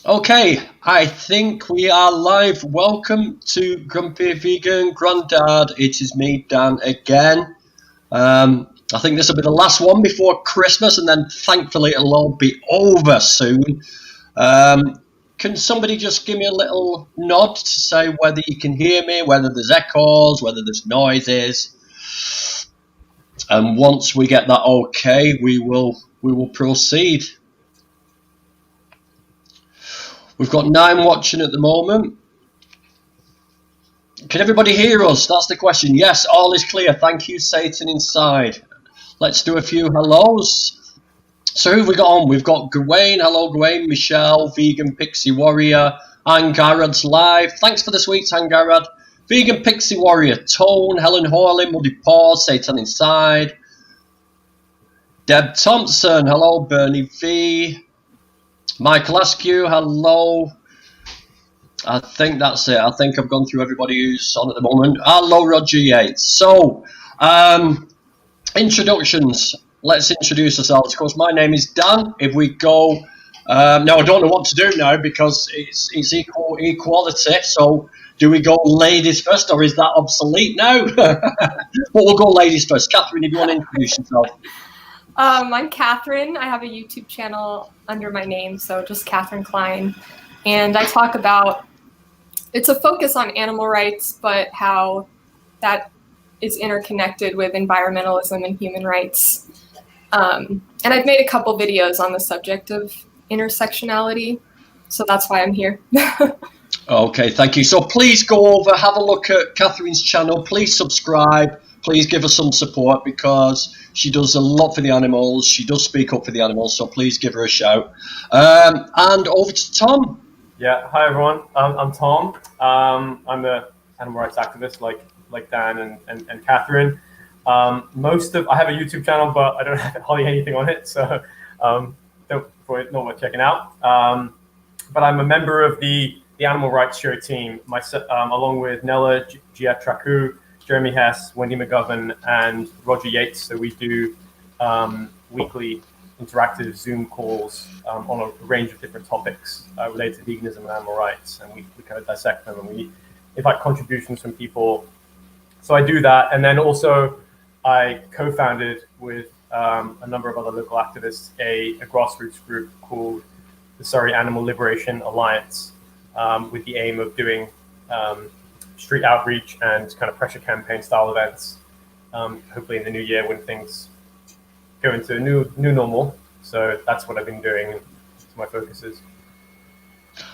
Okay, I think we are live. Welcome to Grumpy Vegan Grandad. It is me, Dan, again. I think this will be the last one before Christmas, and then thankfully it'll all be over soon. Can somebody just give me a little nod to say whether you can hear me, whether there's echoes, whether there's noises? And once we get that okay, we will proceed. We've got 9 watching at the moment. Can everybody hear us? That's the question. Yes, all is clear. Thank you, Satan Inside. Let's do a few hellos. So who have we got on? We've got Gawain. Hello, Gawain. Michelle, Vegan Pixie Warrior. Angarad's live. Thanks for the sweets, Angarad. Vegan Pixie Warrior. Tone, Helen Horley, Muddy Paws, Satan Inside. Deb Thompson. Hello, Bernie V. Michael Askew. Hello. I think that's it. I think I've gone through everybody who's on at the moment. Hello, Roger Yates. So, introductions. Let's introduce ourselves. Of course, my name is Dan. If we go, now I don't know what to do now because it's equality. So, do we go ladies first, or is that obsolete now? But we'll go ladies first. Catherine, if you want to introduce yourself. I'm Catherine. I have a YouTube channel under my name, so just Catherine Klein. And I talk about, it's a focus on animal rights, but how that is interconnected with environmentalism and human rights. And I've made a couple videos on the subject of intersectionality, so that's why I'm here. Okay, thank you. So please go over, have a look at Catherine's channel. Please subscribe. Please give her some support because she does a lot for the animals. She does speak up for the animals, so please give her a shout. And over to Tom. Yeah, hi everyone. I'm Tom. I'm the animal rights activist, like Dan and Catherine. I have a YouTube channel, but I don't have hardly anything on it, so not worth checking out. But I'm a member of the Animal Rights Show team, along with Nella Giatracu, Jeremy Hess, Wendy McGovern, and Roger Yates. So we do weekly interactive Zoom calls on a range of different topics related to veganism and animal rights, and we kind of dissect them, and we invite contributions from people. So I do that, and then also I co-founded with a number of other local activists a grassroots group called the Surrey Animal Liberation Alliance, with the aim of doing street outreach and kind of pressure campaign style events, hopefully in the new year when things go into a new normal. So that's what I've been doing, and my focus is.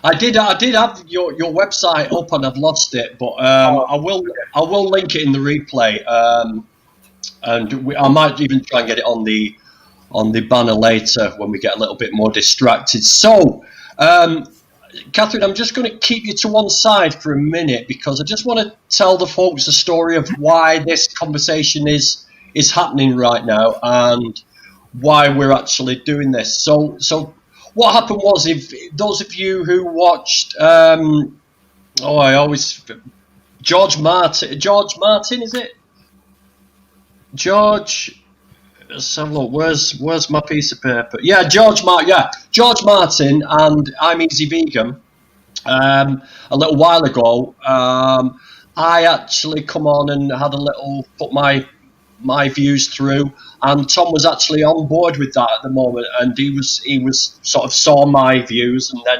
I did have your website up and I've lost it, but I will link it in the replay, and I might even try and get it on the banner later when we get a little bit more distracted. So, Catherine, I'm just going to keep you to one side for a minute because I just want to tell the folks the story of why this conversation is happening right now and why we're actually doing this. So what happened was, if those of you who watched, George Martin, is it? George, let's have a look. Where's my piece of paper? Yeah, George Martin and I'm Easy Vegan. A little while ago, I actually come on and had put my views through, and Tom was actually on board with that at the moment, and he was sort of saw my views, and then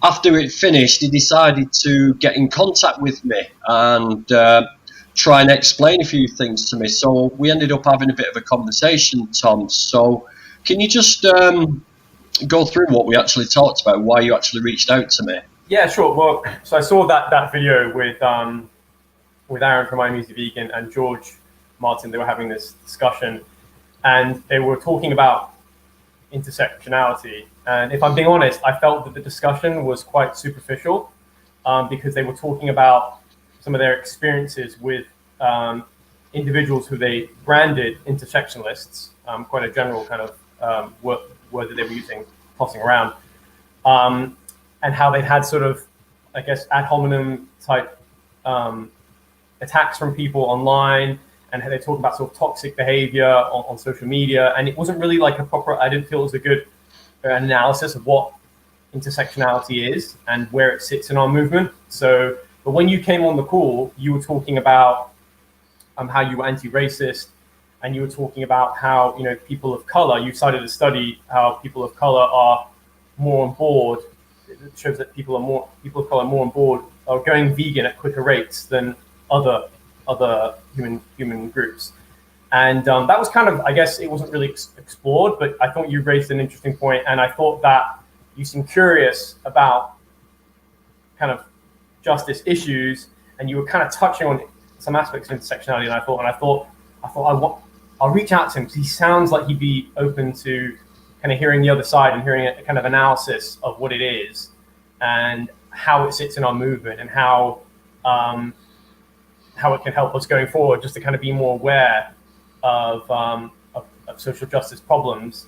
after it finished, he decided to get in contact with me and try and explain a few things to me. So we ended up having a bit of a conversation, Tom. So can you just go through what we actually talked about, why you actually reached out to me? Yeah, sure. Well, so I saw that video with Aaron from I'm Easy Vegan and George Martin. They were having this discussion, and they were talking about intersectionality. And if I'm being honest, I felt that the discussion was quite superficial because they were talking about some of their experiences with individuals who they branded intersectionalists, quite a general kind of word that they were using, tossing around, and how they'd had sort of, I guess, ad hominem type attacks from people online, and how they talk about sort of toxic behavior on social media. And it wasn't really like a proper, I didn't feel it was a good analysis of what intersectionality is and where it sits in our movement. So, but when you came on the call, you were talking about how you were anti-racist, and you were talking about how, you know, people of color, you cited a study how people of color are more on board. It shows that people of color are more on board, are going vegan at quicker rates than other human groups. And that was kind of, I guess it wasn't really explored, but I thought you raised an interesting point, and I thought that you seem curious about kind of justice issues, and you were kind of touching on some aspects of intersectionality, and I thought I'll reach out to him because he sounds like he'd be open to kind of hearing the other side and hearing a kind of analysis of what it is and how it sits in our movement, and how it can help us going forward, just to kind of be more aware of social justice problems.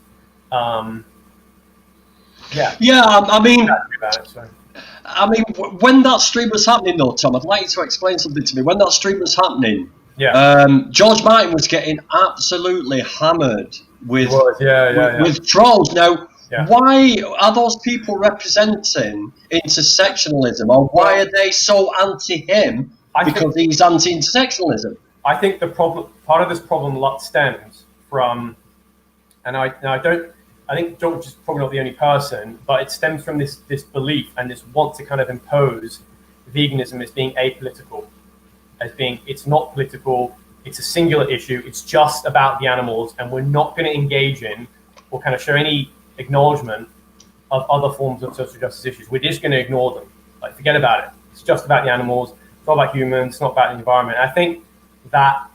I mean, when that stream was happening, though, Tom, I'd like you to explain something to me. When that stream was happening, George Martin was getting absolutely hammered with trolls. Now, why are those people representing intersectionalism, or why are they so anti him? Because he's anti-intersectionalism. I think part of this problem stems from, and I think George is probably not the only person, but it stems from this belief and this want to kind of impose veganism as being apolitical, as being, it's not political, it's a singular issue, it's just about the animals, and we're not going to engage in or kind of show any acknowledgement of other forms of social justice issues. We're just going to ignore them. Like, forget about it. It's just about the animals. It's not about humans. It's not about the environment. I think that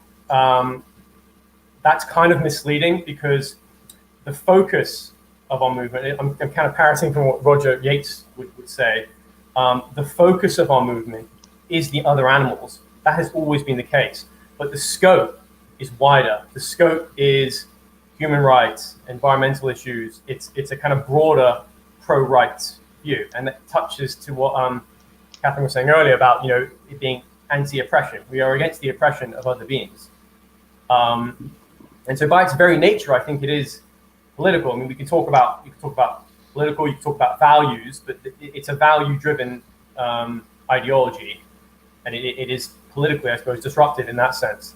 that's kind of misleading, because the focus of our movement, I'm kind of parroting from what Roger Yates would say, the focus of our movement is the other animals. That has always been the case. But the scope is wider. The scope is human rights, environmental issues. It's a kind of broader pro-rights view. And that touches to what Catherine was saying earlier about, you know, it being anti-oppression. We are against the oppression of other beings. And so by its very nature, I think it is political. I mean, you can talk about political, you can talk about values, but it's a value-driven ideology, and it is politically, I suppose, disruptive in that sense.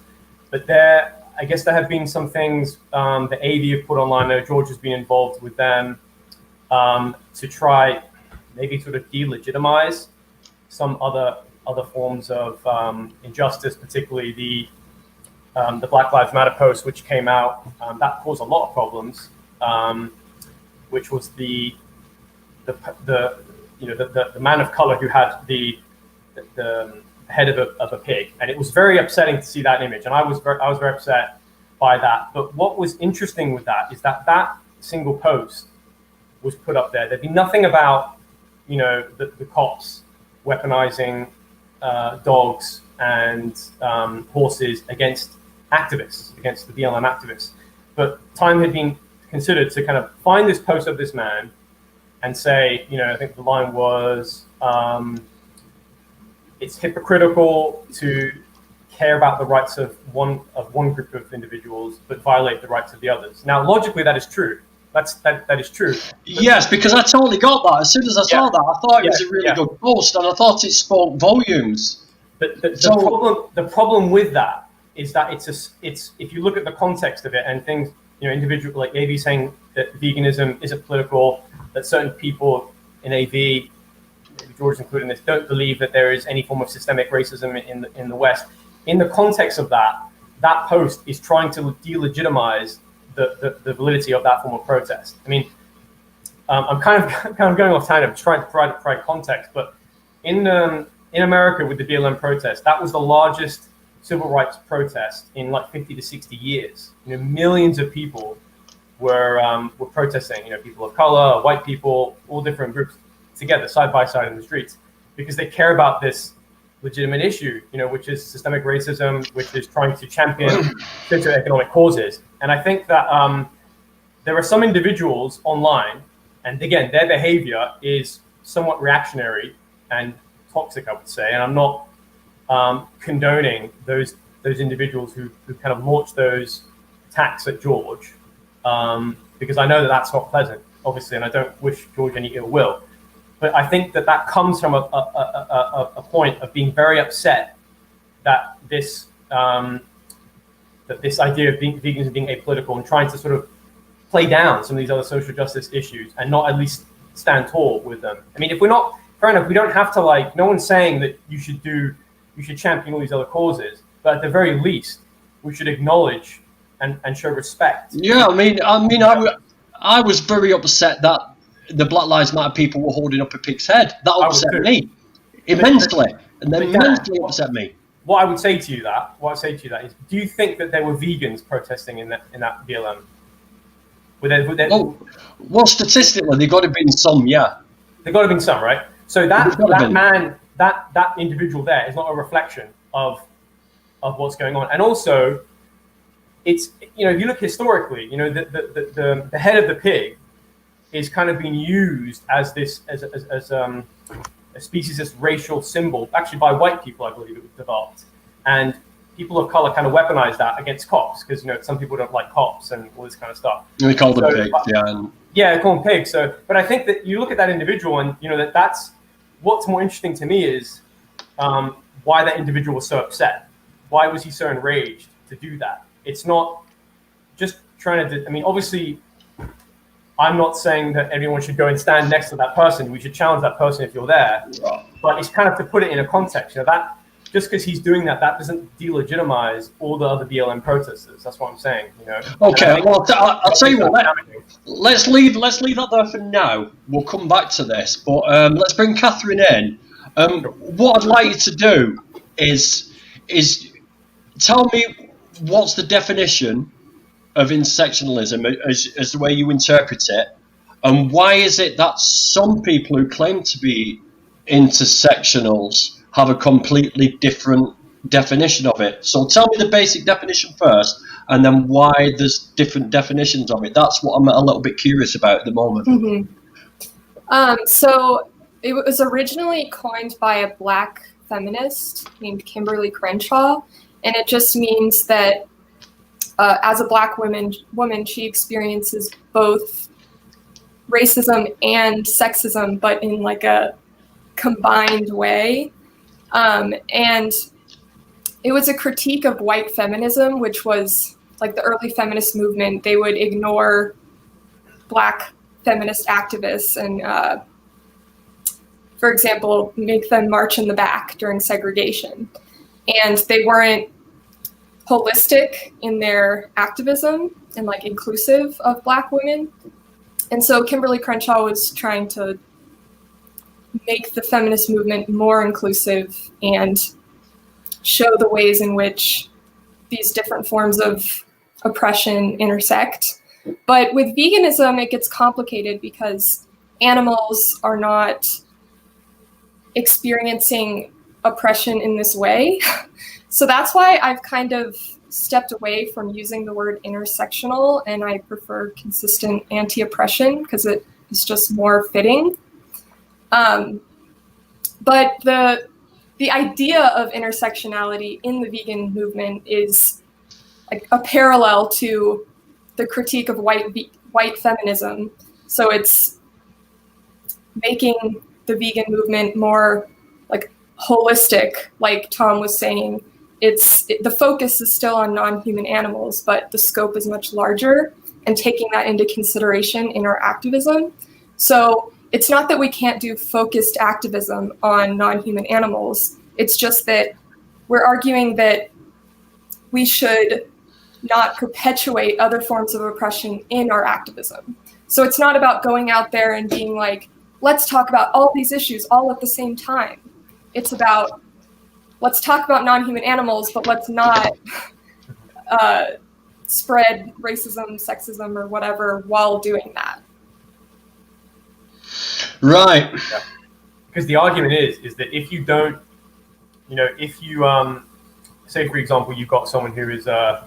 But I guess there have been some things that AV have put online. There, George has been involved with them to try maybe sort of delegitimize some other forms of injustice, particularly the Black Lives Matter post, which came out, that caused a lot of problems, which was the man of color who had the head of a pig, and it was very upsetting to see that image, and I was very upset by that. But what was interesting with that is that single post was put up there. There'd be nothing about, you know, the cops weaponizing dogs and horses against activists, against the BLM activists. But time had been considered to kind of find this post of this man and say, you know, I think the line was, it's hypocritical to care about the rights of one group of individuals but violate the rights of the others. Now, logically, that is true. That is true. Yes, because I totally got that. As soon as I saw that, I thought it was a really good post, and I thought it spoke volumes. But the problem with that is that it's if you look at the context of it and things, you know, individual, like AV saying that veganism isn't political, that certain people in AV, George included in this, don't believe that there is any form of systemic racism in the West. In the context of that post is trying to delegitimize the validity of that form of protest. I mean, I'm kind of going off tangent, trying to provide context, but in America with the BLM protest, that was the largest civil rights protest in like 50 to 60 years. You know, millions of people were protesting. You know, people of color, white people, all different groups together, side by side in the streets, because they care about this legitimate issue, you know, which is systemic racism, which is trying to champion socioeconomic causes. And I think that there are some individuals online, and again, their behavior is somewhat reactionary and toxic, I would say. And I'm not condoning those individuals who kind of launch those attacks at George, because I know that that's not pleasant, obviously, and I don't wish George any ill will. But I think that comes from a point of being very upset that this idea of vegans being apolitical and trying to sort of play down some of these other social justice issues and not at least stand tall with them. I mean, if we're not, fair enough, we don't have to no one's saying that you should champion all these other causes, but at the very least, we should acknowledge and show respect. Yeah, I was very upset that the Black Lives Matter people were holding up a pig's head. That upset me immensely, and then immensely upset me. What I would say to you is, do you think that there were vegans protesting in that BLM? Well, statistically, there got to have been some, yeah. There got to have been some, right? So that man, that individual there is not a reflection of what's going on. And also, it's, if you look historically, the head of the pig is kind of being used as a species, this racial symbol, actually by white people, I believe it was developed. And people of color kind of weaponize that against cops because, some people don't like cops and all this kind of stuff. And they call them pigs, yeah. Yeah, they call them pigs. So, but I think that you look at that individual and, that's what's more interesting to me is why that individual was so upset. Why was he so enraged to do that? It's not just trying to, obviously, I'm not saying that everyone should go and stand next to that person. We should challenge that person if you're there. But it's kind of to put it in a context. That just because he's doing that doesn't delegitimize all the other BLM protesters. That's what I'm saying. Okay. Well, I'll tell you what. Let's leave that there for now. We'll come back to this, but let's bring Catherine in. What I'd like you to do is tell me what's the definition of intersectionalism as the way you interpret it, and why is it that some people who claim to be intersectionals have a completely different definition of it? So tell me the basic definition first, and then why there's different definitions of it. That's what I'm a little bit curious about at the moment. Mm-hmm. So it was originally coined by a Black feminist named Kimberly Crenshaw, and it just means that as a Black woman, she experiences both racism and sexism, but in a combined way. And it was a critique of white feminism, which was the early feminist movement. They would ignore Black feminist activists and, for example, make them march in the back during segregation. And they weren't holistic in their activism and inclusive of Black women. And so Kimberly Crenshaw was trying to make the feminist movement more inclusive and show the ways in which these different forms of oppression intersect. But with veganism, it gets complicated because animals are not experiencing oppression in this way. So that's why I've kind of stepped away from using the word intersectional, and I prefer consistent anti-oppression because it is just more fitting. But the idea of intersectionality in the vegan movement is a parallel to the critique of white feminism. So it's making the vegan movement more holistic, like Tom was saying. The focus is still on non-human animals, but the scope is much larger, and taking that into consideration in our activism. So it's not that we can't do focused activism on non-human animals. It's just that we're arguing that we should not perpetuate other forms of oppression in our activism. So it's not about going out there and being let's talk about all these issues all at the same time. It's about, let's talk about non-human animals, but let's not spread racism, sexism, or whatever while doing that. Right. Yeah. Because the argument is that if you don't, if you say, for example, you've got someone who is I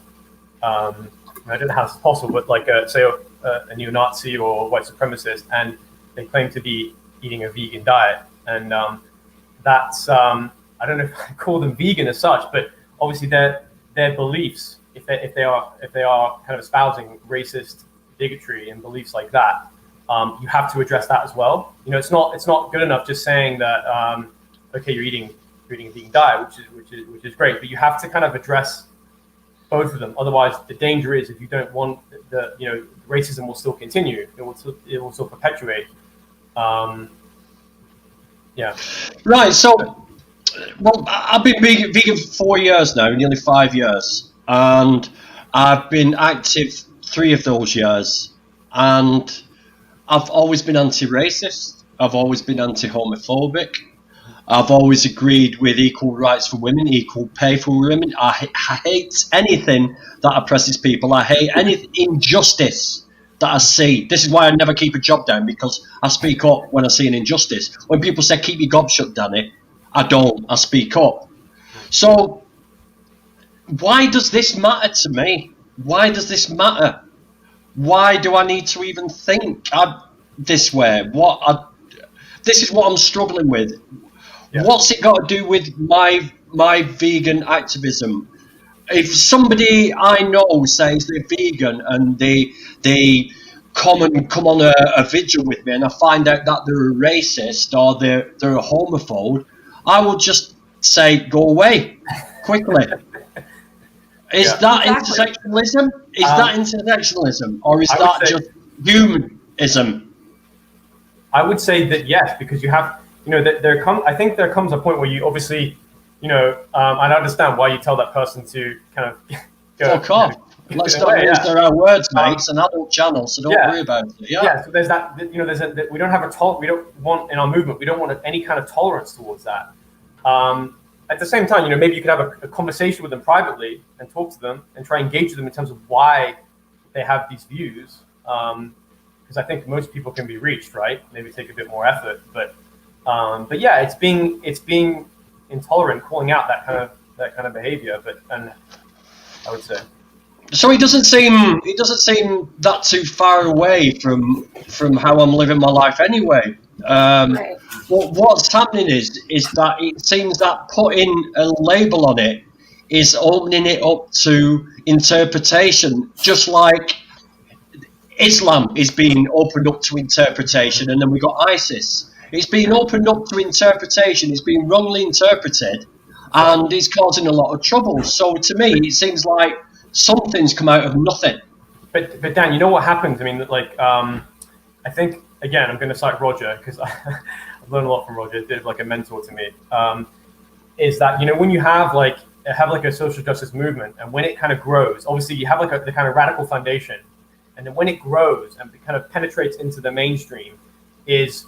don't know how it's possible, but say a neo-Nazi or white supremacist, and they claim to be eating a vegan diet, and that's I don't know if I call them vegan as such, but obviously their beliefs, if they are kind of espousing racist bigotry and beliefs like that, you have to address that as well. You know, it's not good enough just saying that okay, you're eating a vegan diet, which is great, but you have to kind of address both of them. Otherwise, the danger is if you don't want racism will still continue. It will still perpetuate. Yeah. Right. So, well, I've been vegan for 4 years now, nearly 5 years, and I've been active 3 of those years, and I've always been anti-racist. I've always been anti-homophobic. I've always agreed with equal rights for women, equal pay for women. I hate anything that oppresses people. I hate any injustice that I see. This is why I never keep a job down, because I speak up when I see an injustice. When people say, keep your gob shut, Danny, I don't. I speak up. So why does this matter to me? Why does this matter? Why do I need to even think this way? This is what I'm struggling with. Yeah. What's it got to do with my vegan activism? If somebody I know says they're vegan and they come on a vigil with me, and I find out that they're a racist or they're a homophobe, I will just say, go away quickly. Is that intersectionalism? Is that intersectionalism, or is that just humanism? I would say that yes, because you have, I think there comes a point where you obviously, and I understand why you tell that person to kind of go. Fuck off. Let's not use our words, mate. It's an adult channel, so don't worry about it. Yeah. So there's that. We don't have we don't want in our movement. We don't want any kind of tolerance towards that. At the same time, maybe you could have a conversation with them privately and talk to them and try and engage with them in terms of why they have these views. Because I think most people can be reached, right? Maybe take a bit more effort, but yeah, it's being intolerant, calling out that kind of behavior. And I would say. So it doesn't seem that too far away from how I'm living my life anyway. Right. What's happening is that it seems that putting a label on it is opening it up to interpretation, just like Islam is being opened up to interpretation, and then we got ISIS. It's being opened up to interpretation. It's being wrongly interpreted, and it's causing a lot of trouble. So to me, it seems like something's come out of nothing. But Dan, you know what happens? I mean, I think again, I'm going to cite Roger because I've learned a lot from Roger. He's like a mentor to me. Is that when you have a social justice movement, and when it kind of grows, obviously you have the kind of radical foundation, and then when it grows and it kind of penetrates into the mainstream, is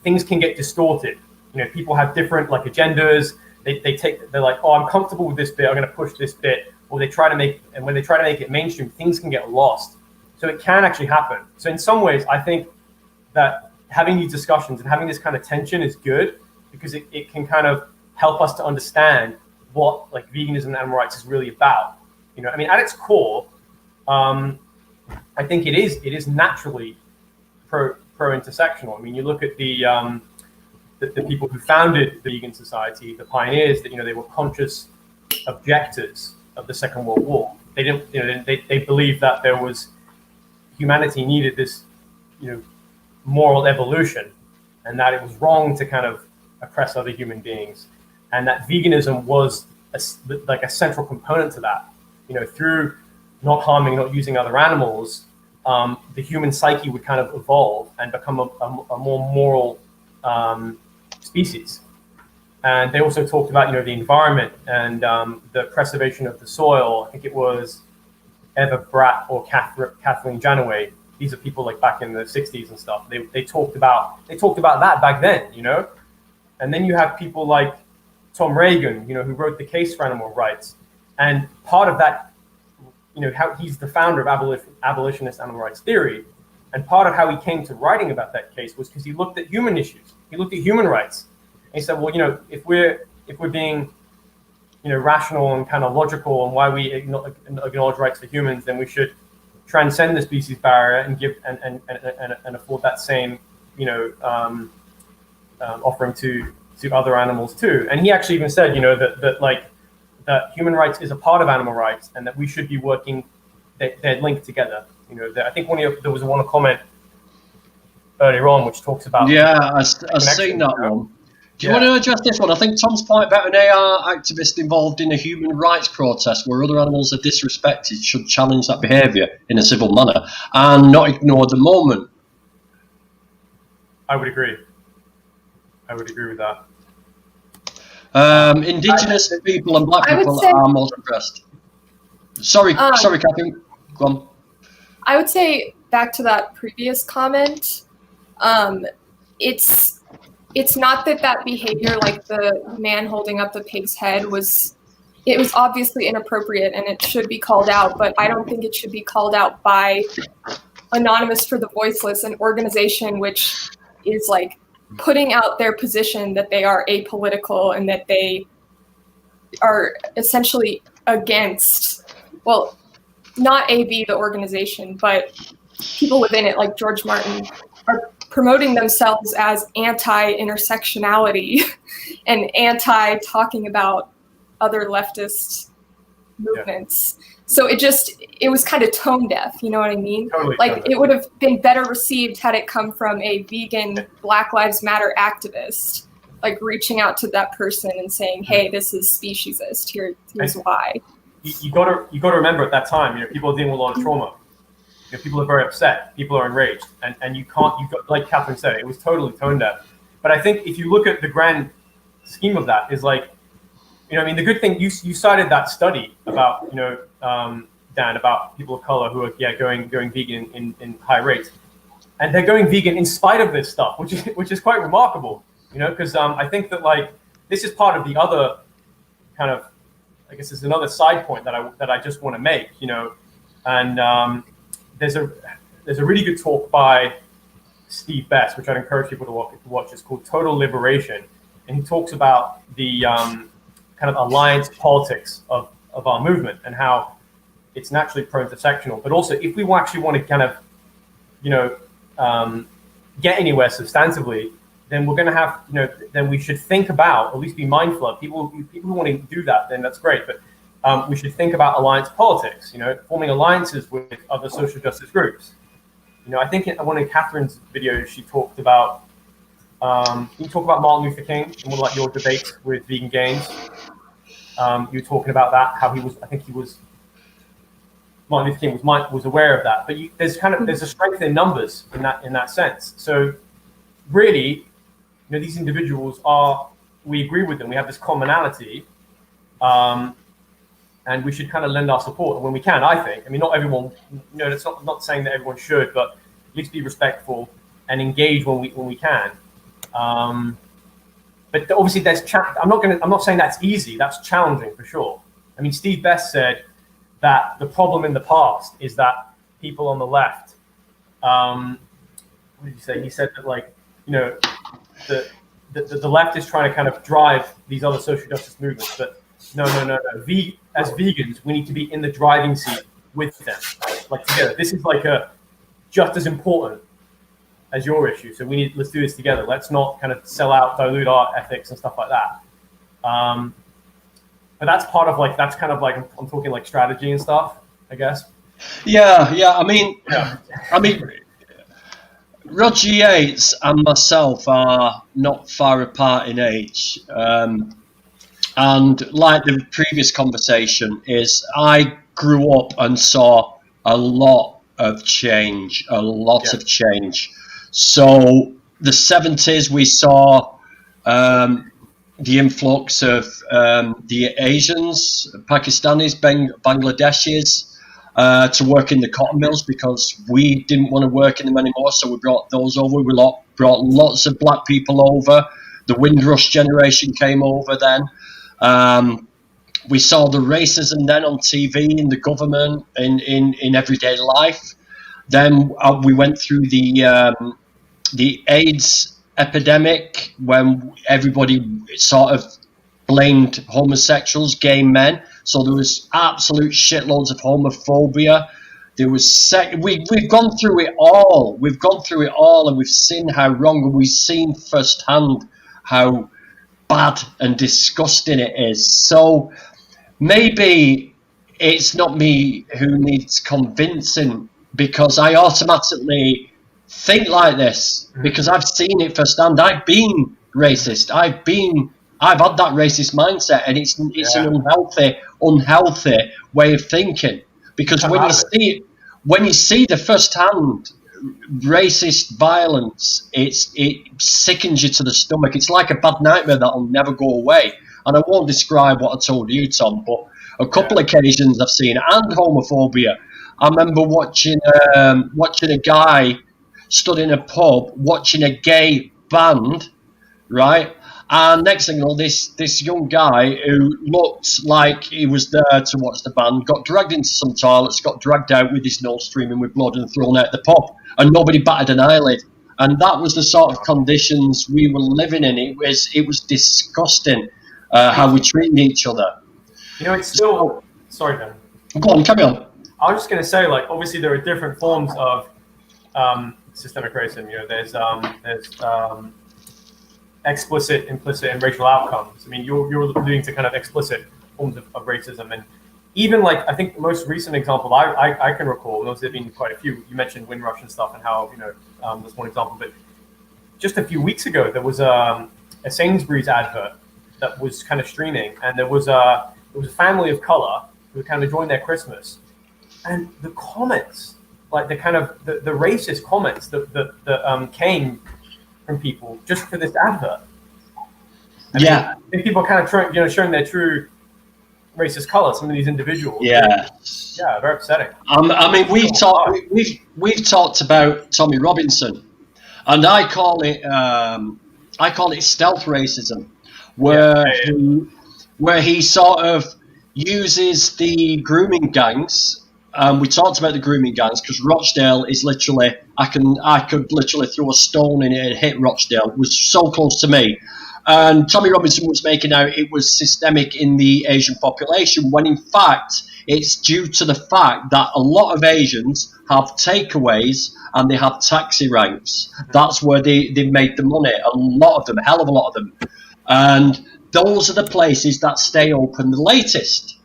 things can get distorted. People have different agendas. They're like, oh, I'm comfortable with this bit, I'm going to push this bit. Or when they try to make it mainstream, things can get lost. So it can actually happen. So in some ways, I think that having these discussions and having this kind of tension is good, because it can kind of help us to understand what veganism and animal rights is really about. I mean, at its core, I think it is naturally pro-intersectional. I mean, you look at the people who founded the vegan society, the pioneers, that they were conscious objectors of the Second World War. They didn't, they believed that humanity needed this, moral evolution, and that it was wrong to kind of oppress other human beings, and that veganism was a central component to that. Through not harming, not using other animals, the human psyche would kind of evolve and become a more moral species. And they also talked about, the environment and the preservation of the soil. I think it was Eva Bratt or Kathleen Janaway. These are people back in the 60s and stuff. They talked about that back then, And then you have people like Tom Reagan, who wrote the case for animal rights. And part of that, how he's the founder of abolitionist animal rights theory. And part of how he came to writing about that case was because he looked at human issues. He looked at human rights. And he said, well, if we're being, rational and kind of logical, and why we acknowledge rights for humans, then we should transcend the species barrier and give and afford that same, offering to other animals too. And he actually even said, that human rights is a part of animal rights, and that we should be working. They're linked together. I think there was one comment earlier on, which talks about I've seen that one. Do you want to address this one? I think Tom's point about an AR activist involved in a human rights protest where other animals are disrespected should challenge that behaviour in a civil manner and not ignore the moment. I would agree with that. Indigenous people and black people are most oppressed. Sorry, Catherine. Go on. I would say, back to that previous comment, it's not that behavior, like the man holding up the pig's head, it was obviously inappropriate and it should be called out, but I don't think it should be called out by Anonymous for the Voiceless, an organization which is like putting out their position that they are apolitical and that they are essentially against, well, not AV, the organization, but people within it, like George Martin, are promoting themselves as anti-intersectionality and anti-talking about other leftist movements. Yeah. So it was kind of tone deaf, you know what I mean? Totally, it would have been better received had it come from a vegan Black Lives Matter activist, like reaching out to that person and saying, hey, this is speciesist, here's why. You got to remember at that time, people are dealing with a lot of trauma. People are very upset. People are enraged, and you've got, like Catherine said, it was totally tone deaf. But I think if you look at the grand scheme of that, is like, the good thing you cited that study about, Dan, about people of color who are going vegan in high rates, and they're going vegan in spite of this stuff, which is quite remarkable, because I think that like this is part of the other kind of, I guess, there's another side point that I just want to make, and. There's a really good talk by Steve Best, which I'd encourage people to watch. It's called Total Liberation, and he talks about the kind of alliance politics of our movement and how it's naturally pro-intersectional. But also, if we actually want to kind of, get anywhere substantively, then we're going to have, then we should think about, at least be mindful of people who want to do that. Then that's great, but. We should think about alliance politics, forming alliances with other social justice groups. I think in one of Catherine's videos, she talked about, you talk about Martin Luther King and one of like your debates with Vegan Gains. You were talking about that, how Martin Luther King was aware of that. But there's a strength in numbers in that sense. So really, these individuals we agree with them. We have this commonality. And we should kind of lend our support when we can, I think. Not everyone, it's not saying that everyone should, but at least be respectful and engage when we can. But obviously I'm not saying that's easy, that's challenging for sure. Steve Best said that the problem in the past is that people on the left, what did he say? He said that like, the left is trying to kind of drive these other social justice movements, but no. As vegans, we need to be in the driving seat with them, like together. This is like just as important as your issue. So let's do this together. Let's not kind of sell out, dilute our ethics and stuff like that. But that's part of like, that's kind of like, I'm talking like strategy and stuff, I guess. Yeah. Roger Yates and myself are not far apart in age. And like the previous conversation is, I grew up and saw a lot of change. So the 70s, we saw the influx of the Asians, Pakistanis, Bangladeshis to work in the cotton mills because we didn't want to work in them anymore. So we brought those over. We brought lots of black people over. The Windrush generation came over then. We saw the racism then on TV, in the government, in everyday life. Then we went through the AIDS epidemic when everybody sort of blamed homosexuals, gay men. So there was absolute shitloads of homophobia. There was we've gone through it all. And we've seen how wrong, and we've seen firsthand how bad and disgusting it is. So maybe it's not me who needs convincing, because I automatically think like this because I've seen it firsthand. I've been racist. I've had that racist mindset, and it's an unhealthy way of thinking. Because when you see the first-hand racist violence, it sickens you to the stomach. It's like a bad nightmare that'll never go away. And I won't describe what I told you, Tom, but a couple of occasions I've seen, and homophobia. I remember watching a guy stood in a pub watching a gay band, right? And next thing you know, this young guy who looked like he was there to watch the band got dragged into some toilets, got dragged out with his nose streaming with blood and thrown out the pub, and nobody batted an eyelid. And that was the sort of conditions we were living in. It was disgusting how we treated each other. You know, it's still. Sorry, Ben. Go on, carry on. I was just going to say, like, obviously there are different forms of systemic racism. You know, there's explicit, implicit, and racial outcomes. I mean, you're alluding to kind of explicit forms of racism, and even like I think the most recent example I can recall, and there's been quite a few. You mentioned Windrush and stuff, and how that's one example. But just a few weeks ago, there was a Sainsbury's advert that was kind of streaming, and there was a family of color who kind of joined their Christmas, and the comments, like the kind of the racist comments that came from people just for this advert. I mean, people kind of showing their true racist color. Some of these individuals. Yeah, very upsetting. I mean, we've talked about Tommy Robinson, and I call it stealth racism, where he sort of uses the grooming gangs. We talked about the grooming gangs because Rochdale is literally, I could literally throw a stone in it and hit Rochdale. It was so close to me. And Tommy Robinson was making out it was systemic in the Asian population, when in fact it's due to the fact that a lot of Asians have takeaways and they have taxi ranks. That's where they make the money. A lot of them, a hell of a lot of them. And those are the places that stay open the latest.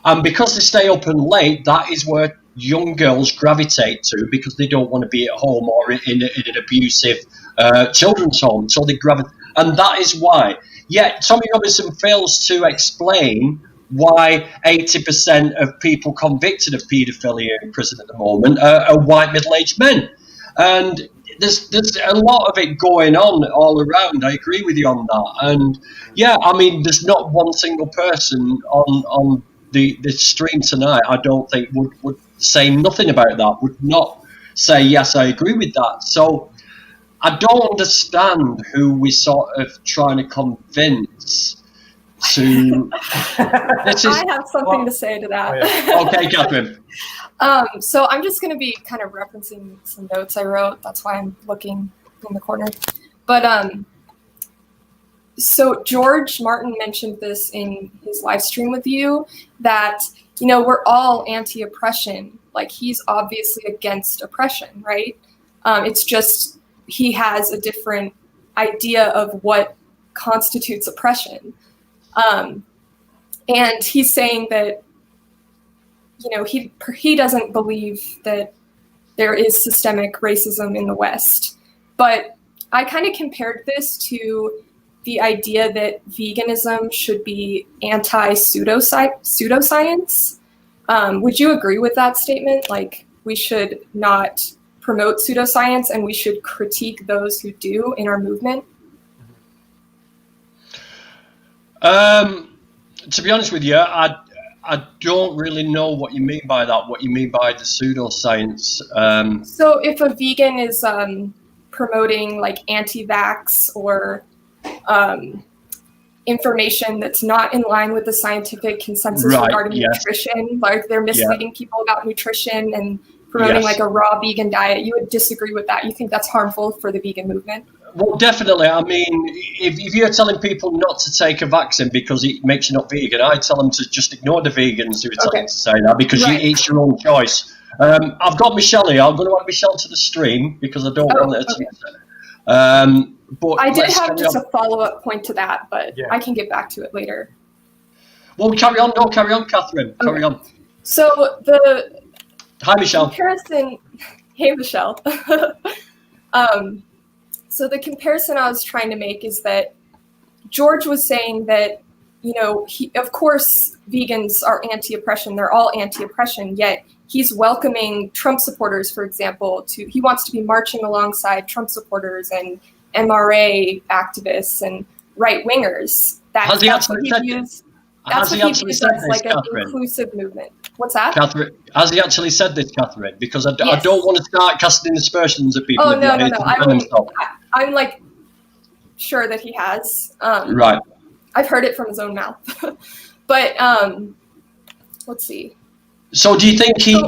And because they stay open late, that is where young girls gravitate to, because they don't want to be at home or in an abusive children's home. So they gravitate, and that is why. Yet Tommy Robinson fails to explain why 80% of people convicted of paedophilia in prison at the moment are white middle-aged men. And there's a lot of it going on all around. I agree with you on that. And yeah, I mean, there's not one single person on the stream tonight, I don't think, would say nothing about that, would not say, yes, I agree with that. So I don't understand who we're sort of trying to convince to... I have something to say to that. Oh, yeah. Okay, Catherine. So I'm just going to be kind of referencing some notes I wrote. That's why I'm looking in the corner. But so George Martin mentioned this in his live stream with you, that, we're all anti-oppression. Like, he's obviously against oppression, right? It's just he has a different idea of what constitutes oppression. And he's saying that, he doesn't believe that there is systemic racism in the West. But I kind of compared this to the idea that veganism should be anti-pseudoscience. Would you agree with that statement? Like, we should not promote pseudoscience and we should critique those who do in our movement? To be honest with you, I don't really know what you mean by that, what you mean by the pseudoscience. So if a vegan is promoting like anti-vax or information that's not in line with the scientific consensus regarding nutrition, like they're misleading people about nutrition and promoting like a raw vegan diet, you would disagree with that? You think that's harmful for the vegan movement? Well, definitely. I mean, if you're telling people not to take a vaccine because it makes you not vegan, I tell them to just ignore the vegans who are telling to say that, because it's your own choice. I've got Michelle here. I'm going to add Michelle to the stream because I don't want her to. But I did have just a follow-up point to that, but I can get back to it later. Well, carry on. No, carry on, Catherine. Carry on. So the Hi, Michelle. comparison. Hey, Michelle. So the comparison I was trying to make is that George was saying that, of course, vegans are anti-oppression. They're all anti-oppression, yet he's welcoming Trump supporters, for example, he wants to be marching alongside Trump supporters and MRA activists and right-wingers. That's what he views as like an inclusive movement. What's that? Catherine, has he actually said this, Catherine? Because I don't want to start casting aspersions at people. Oh, no. I'm like sure that he has. Right. I've heard it from his own mouth. But let's see. So do you think he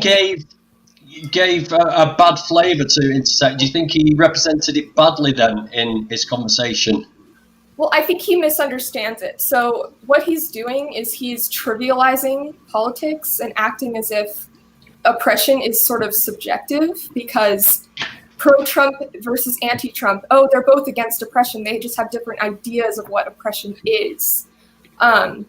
gave a bad flavour to Intersect? Do you think he represented it badly then in his conversation? Well, I think he misunderstands it. So what he's doing is he's trivializing politics and acting as if oppression is sort of subjective, because pro-Trump versus anti-Trump, they're both against oppression. They just have different ideas of what oppression is. And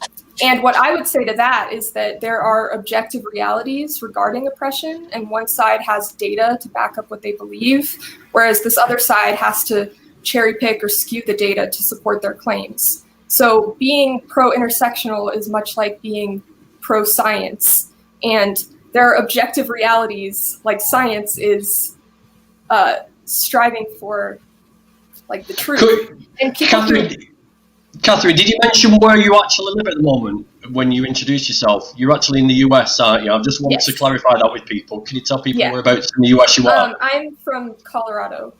what I would say to that is that there are objective realities regarding oppression, and one side has data to back up what they believe, whereas this other side has to cherry pick or skew the data to support their claims. So being pro-intersectional is much like being pro-science. And there are objective realities, like science is striving for like the truth. And Catherine, did you mention where you actually live at the moment when you introduced yourself? You're actually in the US, aren't you? I just wanted to clarify that with people. Can you tell people whereabouts in the US you are? I'm from Colorado.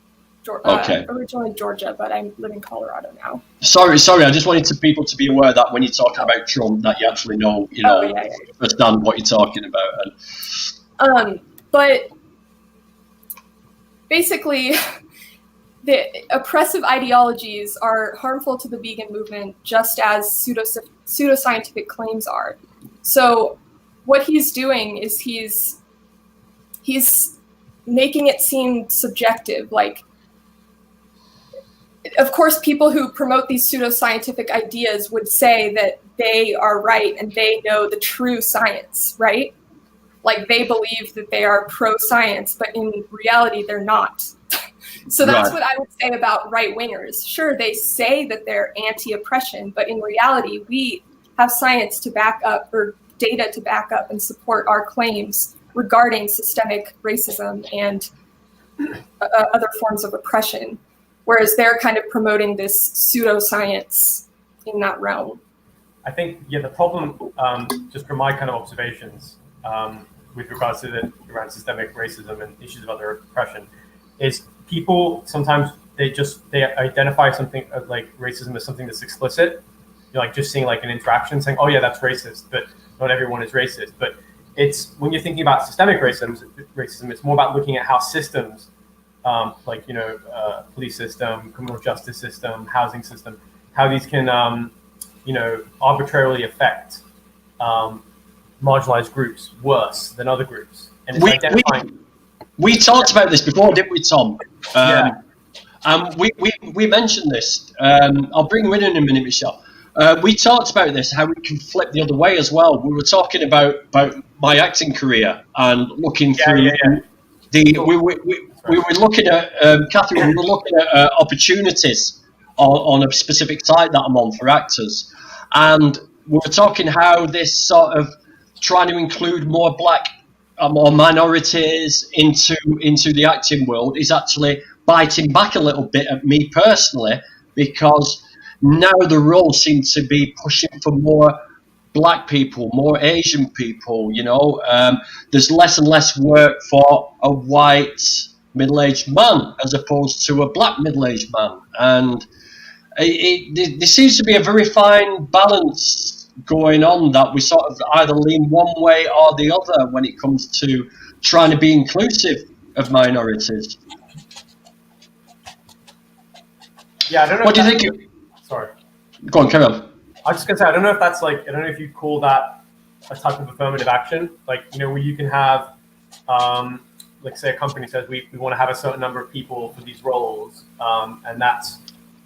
Okay. Originally Georgia, but I live in Colorado now. Sorry. I just wanted people to be aware that when you're talking about Trump, that you actually know, understand what you're talking about. But basically, the oppressive ideologies are harmful to the vegan movement, just as pseudoscientific claims are. So, what he's doing is he's making it seem subjective, like. Of course, people who promote these pseudoscientific ideas would say that they are right and they know the true science, right? Like they believe that they are pro-science, but in reality, they're not. So that's what I would say about right-wingers. Sure, they say that they're anti-oppression, but in reality, we have science to back up or data to back up and support our claims regarding systemic racism and other forms of oppression. Whereas they're kind of promoting this pseudoscience in that realm. I think, the problem, just from my kind of observations, with regards to around systemic racism and issues of other oppression, is people sometimes they identify something like racism as something that's explicit. Like just seeing like an interaction, saying, "Oh yeah, that's racist," but not everyone is racist. But it's when you're thinking about systemic racism, it's more about looking at how systems. Police system, criminal justice system, housing system, how these can, arbitrarily affect marginalized groups worse than other groups. And it's identifying. We talked about this before, didn't we, Tom? We mentioned this. I'll bring you in a minute, Michelle. We talked about this, how we can flip the other way as well. We were talking about my acting career and looking through we were looking at, Catherine, we were looking at opportunities on a specific site that I'm on for actors. And we were talking how this sort of trying to include more black or minorities into the acting world is actually biting back a little bit at me personally, because now the roles seem to be pushing for more black people, more Asian people, there's less and less work for a white middle-aged man as opposed to a black middle-aged man. And there seems to be a very fine balance going on that we sort of either lean one way or the other when it comes to trying to be inclusive of minorities. Yeah, I don't know. What do you think? Sorry. Go on, carry on. I was just gonna say, I don't know if that's I don't know if you call that a type of affirmative action, where you can have, say a company says we want to have a certain number of people for these roles, and that's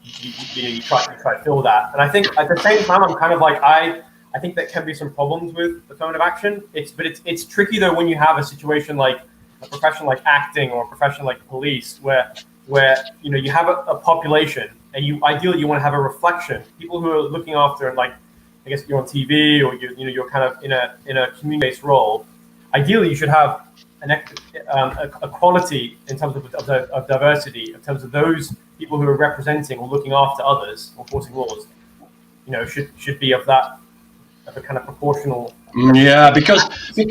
you try to fill that. And I think at the same time, I'm kind of I think there can be some problems with affirmative action. It's tricky though when you have a situation like a profession like acting or a profession like police where where you have a population, and ideally you want to have a reflection. People who are looking after, like, I guess you're on TV, or you're kind of in a community-based role. Ideally, you should have a quality in terms of diversity, in terms of those people who are representing or looking after others or enforcing laws. Should be of a kind of proportional. Yeah, because I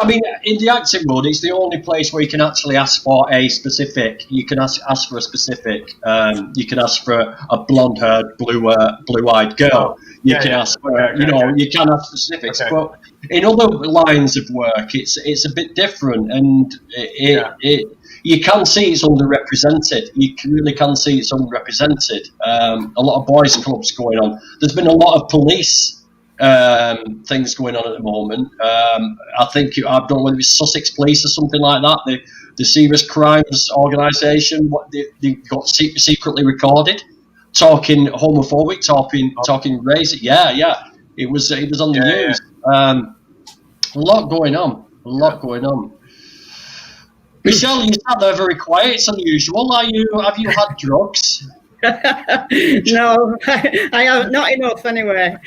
mean, in the acting world, it's the only place where you can actually ask for a specific. You can ask for a specific. You can ask for a blonde-haired, blue-eyed girl. You can ask for, you can ask for specifics. Okay. But in other lines of work, it's a bit different, and you can see it's underrepresented. You really can see it's underrepresented. A lot of boys' clubs going on. There's been a lot of police things going on at the moment. I think I don't know whether it's Sussex Police or something like that. The serious crimes organisation. They got secretly recorded talking homophobic, talking racist. Yeah. It was on the news. A lot going on. Michelle, you sat there very quiet. It's unusual. Have you had drugs? No, I have not enough anyway.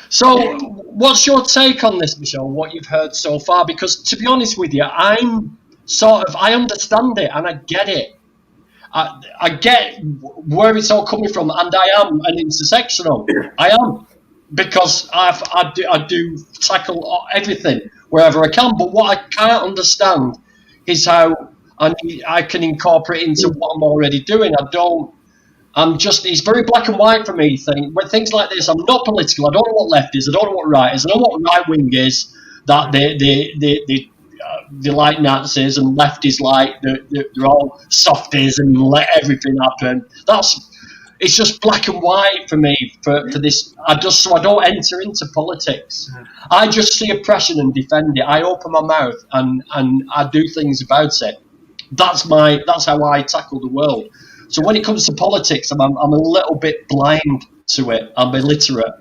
So, what's your take on this, Michelle? What you've heard so far? Because to be honest with you, I understand it and I get it. I get where it's all coming from, and I am an intersectional. I am, because I do tackle everything wherever I can. But what I can't understand is how I can incorporate into what I'm already doing. It's very black and white for me. When things like this, I'm not political. I don't know what left is. I don't know what right is. I don't know what right wing is. That they like Nazis, and left is like they're all softies and let everything happen. It's just black and white for me for this. I don't enter into politics. I just see oppression and defend it. I open my mouth and I do things about it. That's how I tackle the world. So when it comes to politics, I'm a little bit blind to it. I'm illiterate.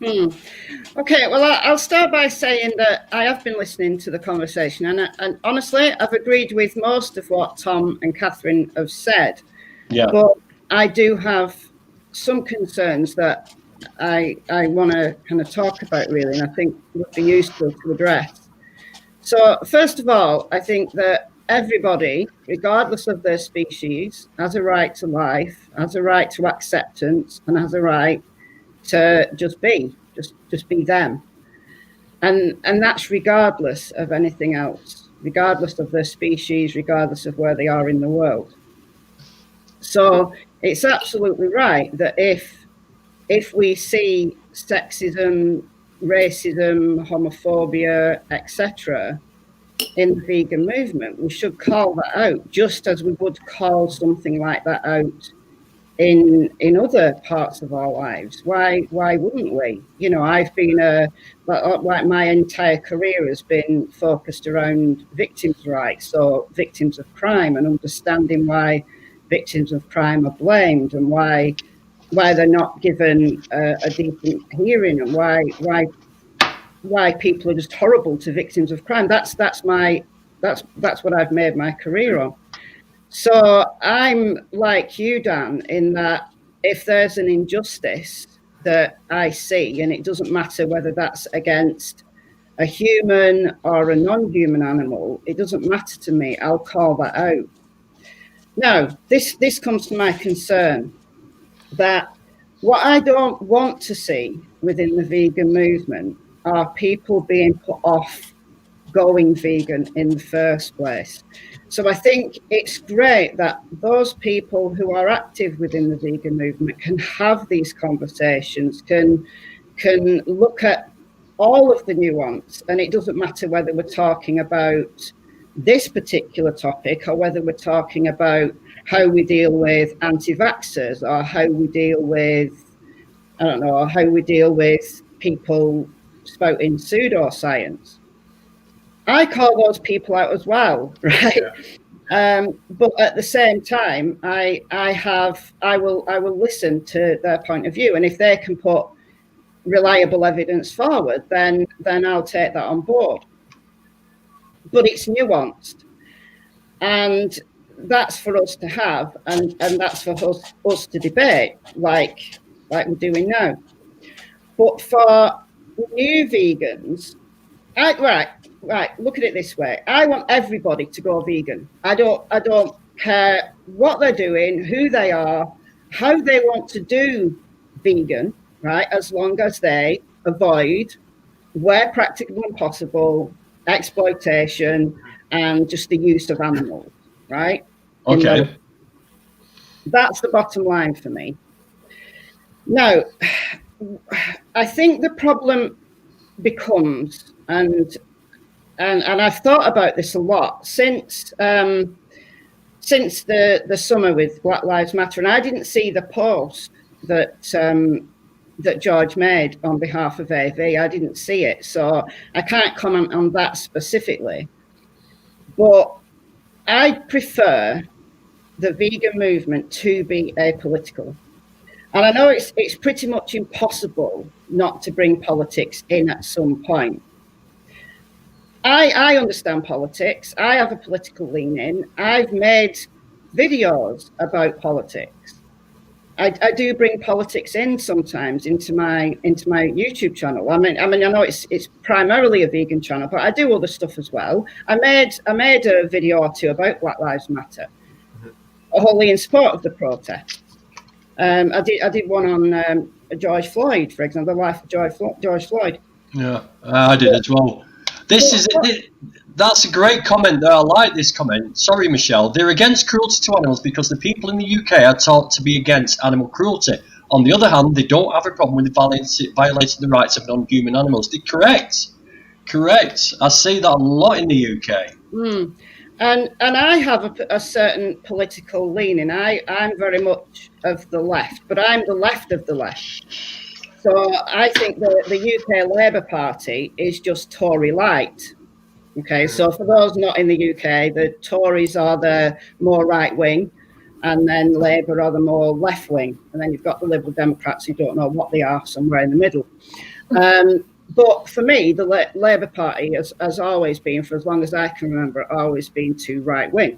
Okay, well, I'll start by saying that I have been listening to the conversation, and honestly, I've agreed with most of what Tom and Catherine have said. Yeah. But I do have some concerns that I want to kind of talk about, really, and I think would be useful to address. So, first of all, I think that everybody, regardless of their species, has a right to life, has a right to acceptance, and has a right to just be them. And that's regardless of anything else, regardless of their species, regardless of where they are in the world. So it's absolutely right that if we see sexism, racism, homophobia, etc., in the vegan movement, we should call that out, just as we would call something like that out in other parts of our lives. Why wouldn't we? I've been like my entire career has been focused around victims' rights, so victims of crime, and understanding why victims of crime are blamed, and why they're not given a decent hearing, and why people are just horrible to victims of crime. That's what I've made my career on. So I'm like you, Dan, in that if there's an injustice that I see, and it doesn't matter whether that's against a human or a non-human animal, it doesn't matter to me. I'll call that out. Now, this comes to my concern, that what I don't want to see within the vegan movement are people being put off going vegan in the first place. So I think it's great that those people who are active within the vegan movement can have these conversations, can look at all of the nuance, and it doesn't matter whether we're talking about this particular topic or whether we're talking about how we deal with anti-vaxxers, or how we deal with, how we deal with people spouting pseudoscience. I call those people out as well, right? Yeah. But at the same time, I will listen to their point of view, and if they can put reliable evidence forward, then I'll take that on board. But it's nuanced, And that's for us to have, and that's for us to debate, like we're doing now. But for new vegans, right, look at it this way. I want everybody to go vegan. I don't care what they're doing, who they are, how they want to do vegan, right? As long as they avoid, where practicable and possible, exploitation and just the use of animals, right? Okay. That's the bottom line for me. Now, I think the problem becomes, and I've thought about this a lot since the summer with Black Lives Matter, and I didn't see the post that George made on behalf of AV. I didn't see it, so I can't comment on that specifically. But I prefer the vegan movement to be apolitical. And I know it's pretty much impossible not to bring politics in at some point. I understand politics. I have a political leaning. I've made videos about politics. I do bring politics in sometimes into my YouTube channel. I mean, I know it's primarily a vegan channel, but I do other stuff as well. I made a video or two about Black Lives Matter, wholly in support of the protests. I did one on George Floyd, for example, the life of George Floyd. Yeah, I did as well. That's a great comment there. I like this comment. Sorry, Michelle. They're against cruelty to animals because the people in the UK are taught to be against animal cruelty. On the other hand, they don't have a problem with violating the rights of non-human animals. They're correct. I see that a lot in the UK. And I have a certain political leaning. I'm very much of the left, but I'm the left of the left. So I think the UK Labour Party is just Tory light. Okay, so for those not in the UK, the Tories are the more right wing, and then Labour are the more left wing, and then you've got the Liberal Democrats who don't know what they are, somewhere in the middle. But for me, the Labour Party has always been, for as long as I can remember, always been too right wing.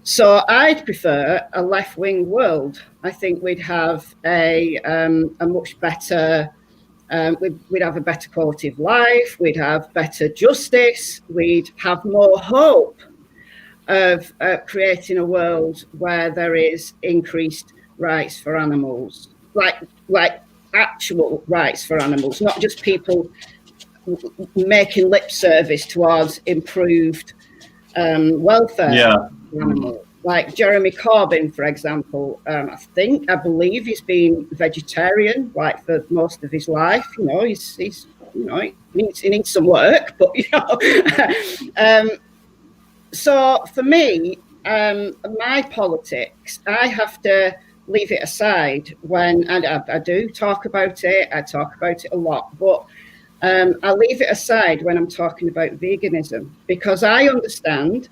So I'd prefer a left wing world. I think we'd have a much better. We'd have a better quality of life. We'd have better justice. We'd have more hope of creating a world where there is increased rights for animals, like actual rights for animals, not just people making lip service towards improved welfare for animals. Like Jeremy Corbyn, for example, I believe he's been vegetarian like for most of his life. You know, he needs some work, but you know. So for me, my politics, I have to leave it aside when, and I do talk about it. I talk about it a lot, but I leave it aside when I'm talking about veganism, because I understand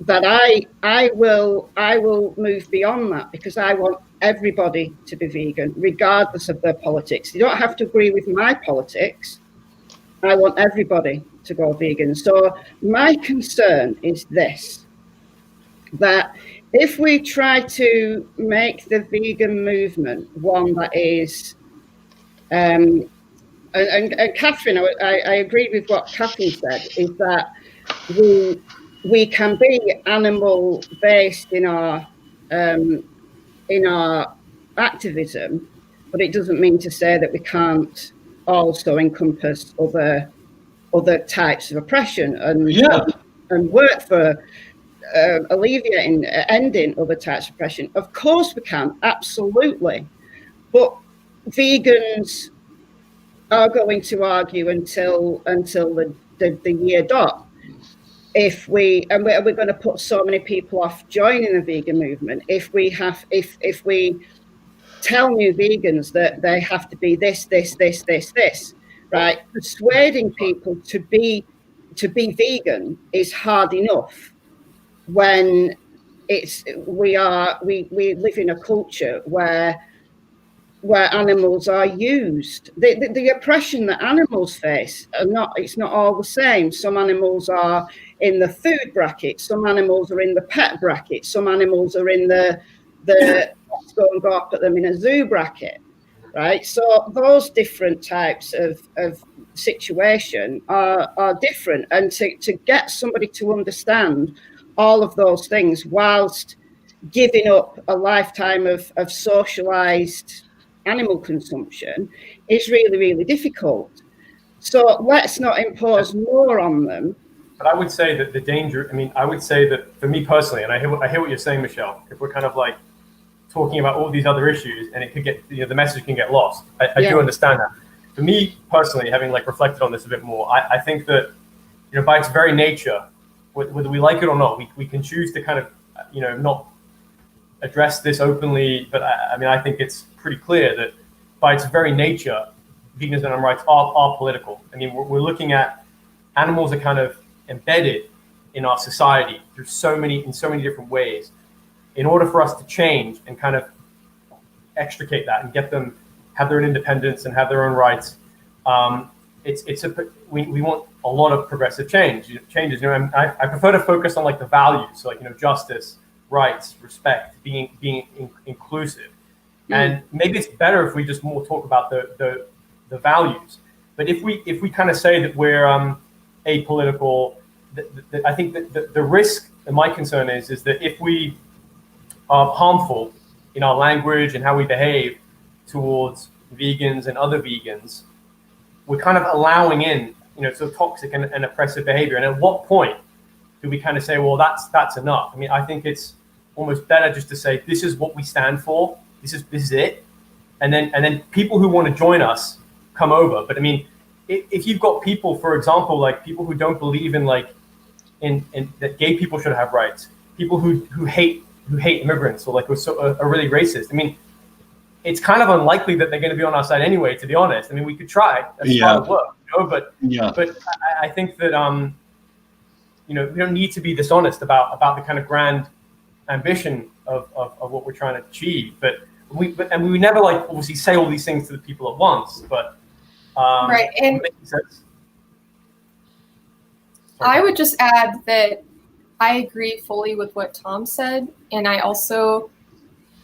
that I will move beyond that, because I want everybody to be vegan, regardless of their politics. You don't have to agree with my politics. I want everybody to go vegan. So my concern is this, that if we try to make the vegan movement one that is, and Catherine, I agree with what Catherine said, is that we can be animal based in our activism, but it doesn't mean to say that we can't also encompass other types of oppression and work for alleviating, ending other types of oppression. Of course we can, absolutely. But vegans are going to argue until the year dot. If we're going to put so many people off joining the vegan movement, if we tell new vegans that they have to be this, right? Persuading people to be vegan is hard enough when we live in a culture where where animals are used. The oppression that animals face it's not all the same. Some animals are in the food bracket, some animals are in the pet bracket, some animals are in the let's go and gawp at them in a zoo bracket, right? So those different types of situation are different, and to get somebody to understand all of those things whilst giving up a lifetime of socialized animal consumption is really, really difficult. So let's not impose more on them. But I would say that the danger, I mean, I would say that for me personally, and I hear what you're saying, Michelle, if we're kind of like talking about all these other issues and it could get, the message can get lost. I do understand that. For me personally, having like reflected on this a bit more, I think that, by its very nature, whether we like it or not, we can choose to kind of, not address this openly, but I think it's pretty clear that by its very nature, veganism and animal rights are political. I mean, we're looking at animals are kind of embedded in our society in so many different ways. In order for us to change and kind of extricate that and get them have their own independence and have their own rights, we want a lot of progressive changes. I prefer to focus on like the values, so like justice, rights, respect, being inclusive, and maybe it's better if we just more talk about the values. But if we kind of say that we're apolitical, I think that the risk, and my concern is that if we are harmful in our language and how we behave towards vegans and other vegans, we're kind of allowing in sort of toxic and oppressive behavior. And at what point do we kind of say, well, that's enough? I mean, I think it's almost better just to say, this is what we stand for. This is it. And then people who want to join us come over. But I mean, if you've got people, for example, like people who don't believe in that gay people should have rights, people who hate immigrants or are really racist. I mean, it's kind of unlikely that they're going to be on our side anyway, to be honest. I mean, we could try. That's hard work, but I think that we don't need to be dishonest about the kind of grand ambition of what we're trying to achieve. But we never obviously say all these things to the people at once. But right, and I would just add that I agree fully with what Tom said, and I also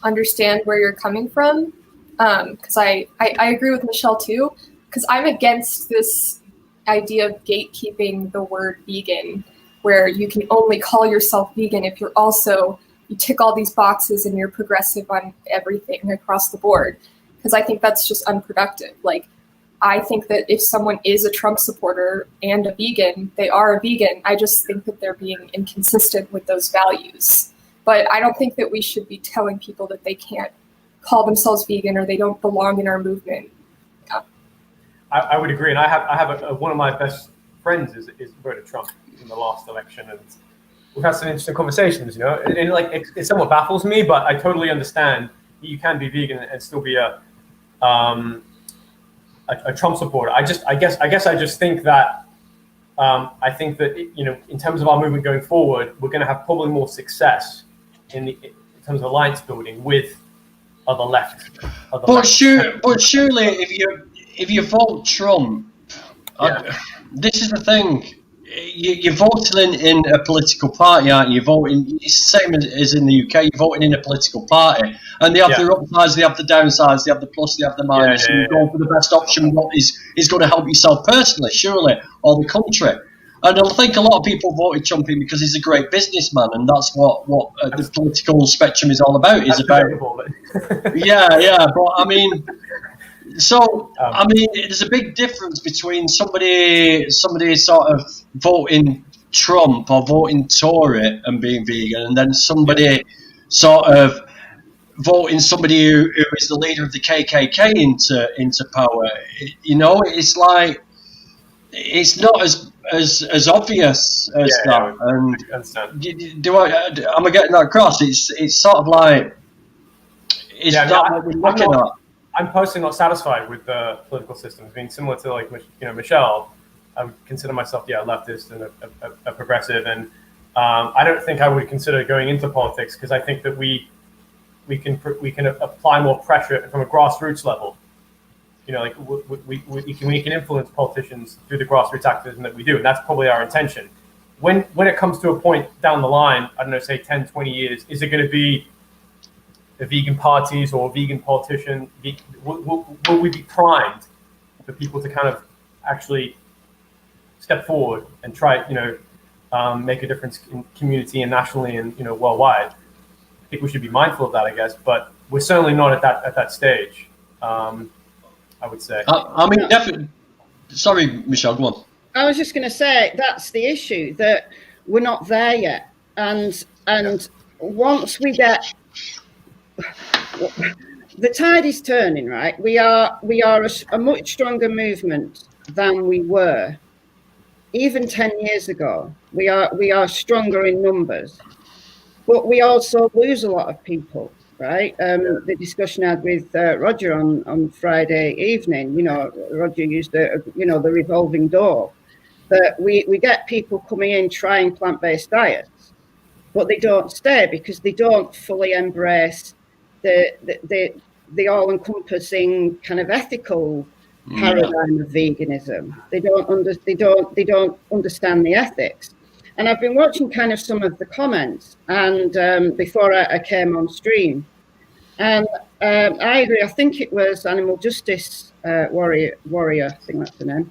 understand where you're coming from, because I agree with Michelle too, because I'm against this idea of gatekeeping the word vegan, where you can only call yourself vegan if you tick all these boxes and you're progressive on everything across the board, because I think that's just unproductive. Like, I think that if someone is a Trump supporter and a vegan, they are a vegan. I just think that they're being inconsistent with those values. But I don't think that we should be telling people that they can't call themselves vegan or they don't belong in our movement. Yeah. I would agree. And I have one of my best friends is voted Trump in the last election. And we've had some interesting conversations, and it somewhat baffles me, but I totally understand that you can be vegan and still be a Trump supporter. I guess I just think that I think that in terms of our movement going forward, we're going to have probably more success in terms of alliance building with other left. But surely, if you vote Trump, this is the thing. You're voting in a political party, aren't you? You're voting. It's the same as in the UK. You're voting in a political party, and they have the upsides, they have the downsides, they have the plus, they have the minus. And you go for the best option. What is going to help yourself personally, surely, or the country. And I think a lot of people voted Trump in because he's a great businessman, and that's what the political spectrum is all about. Is about. But I mean. So, there's a big difference between somebody sort of voting Trump or voting Tory and being vegan, and then somebody sort of voting somebody who is the leader of the KKK into power. It's like it's not as obvious as that. And am I getting that across? It's sort of like what we're looking at. I'm personally not satisfied with the political system. I mean, similar to Michelle, I would consider myself leftist and a progressive, and I don't think I would consider going into politics because I think that we can apply more pressure from a grassroots level. You know, like we can influence politicians through the grassroots activism that we do, and that's probably our intention. When it comes to a point down the line, I don't know, say 10, 20 years, is it going to be the vegan parties or vegan politician? Will we be primed for people to kind of actually step forward and try, make a difference in community and nationally and, worldwide? I think we should be mindful of that, I guess, but we're certainly not at that stage. I would say. I mean, definitely. Sorry, Michelle, go on. I was just going to say that's the issue, that we're not there yet, and once we get, the tide is turning, right? We are a much stronger movement than we were even 10 years ago. We are stronger in numbers, but we also lose a lot of people. Right. The discussion I had with Roger on Friday evening, Roger used the revolving door, that we get people coming in trying plant-based diets, but they don't stay because they don't fully embrace the all-encompassing kind of ethical paradigm of veganism. They don't understand the ethics. And I've been watching kind of some of the comments, and before I came on stream, and I agree. I think it was Animal Justice Warrior, I think that's the name,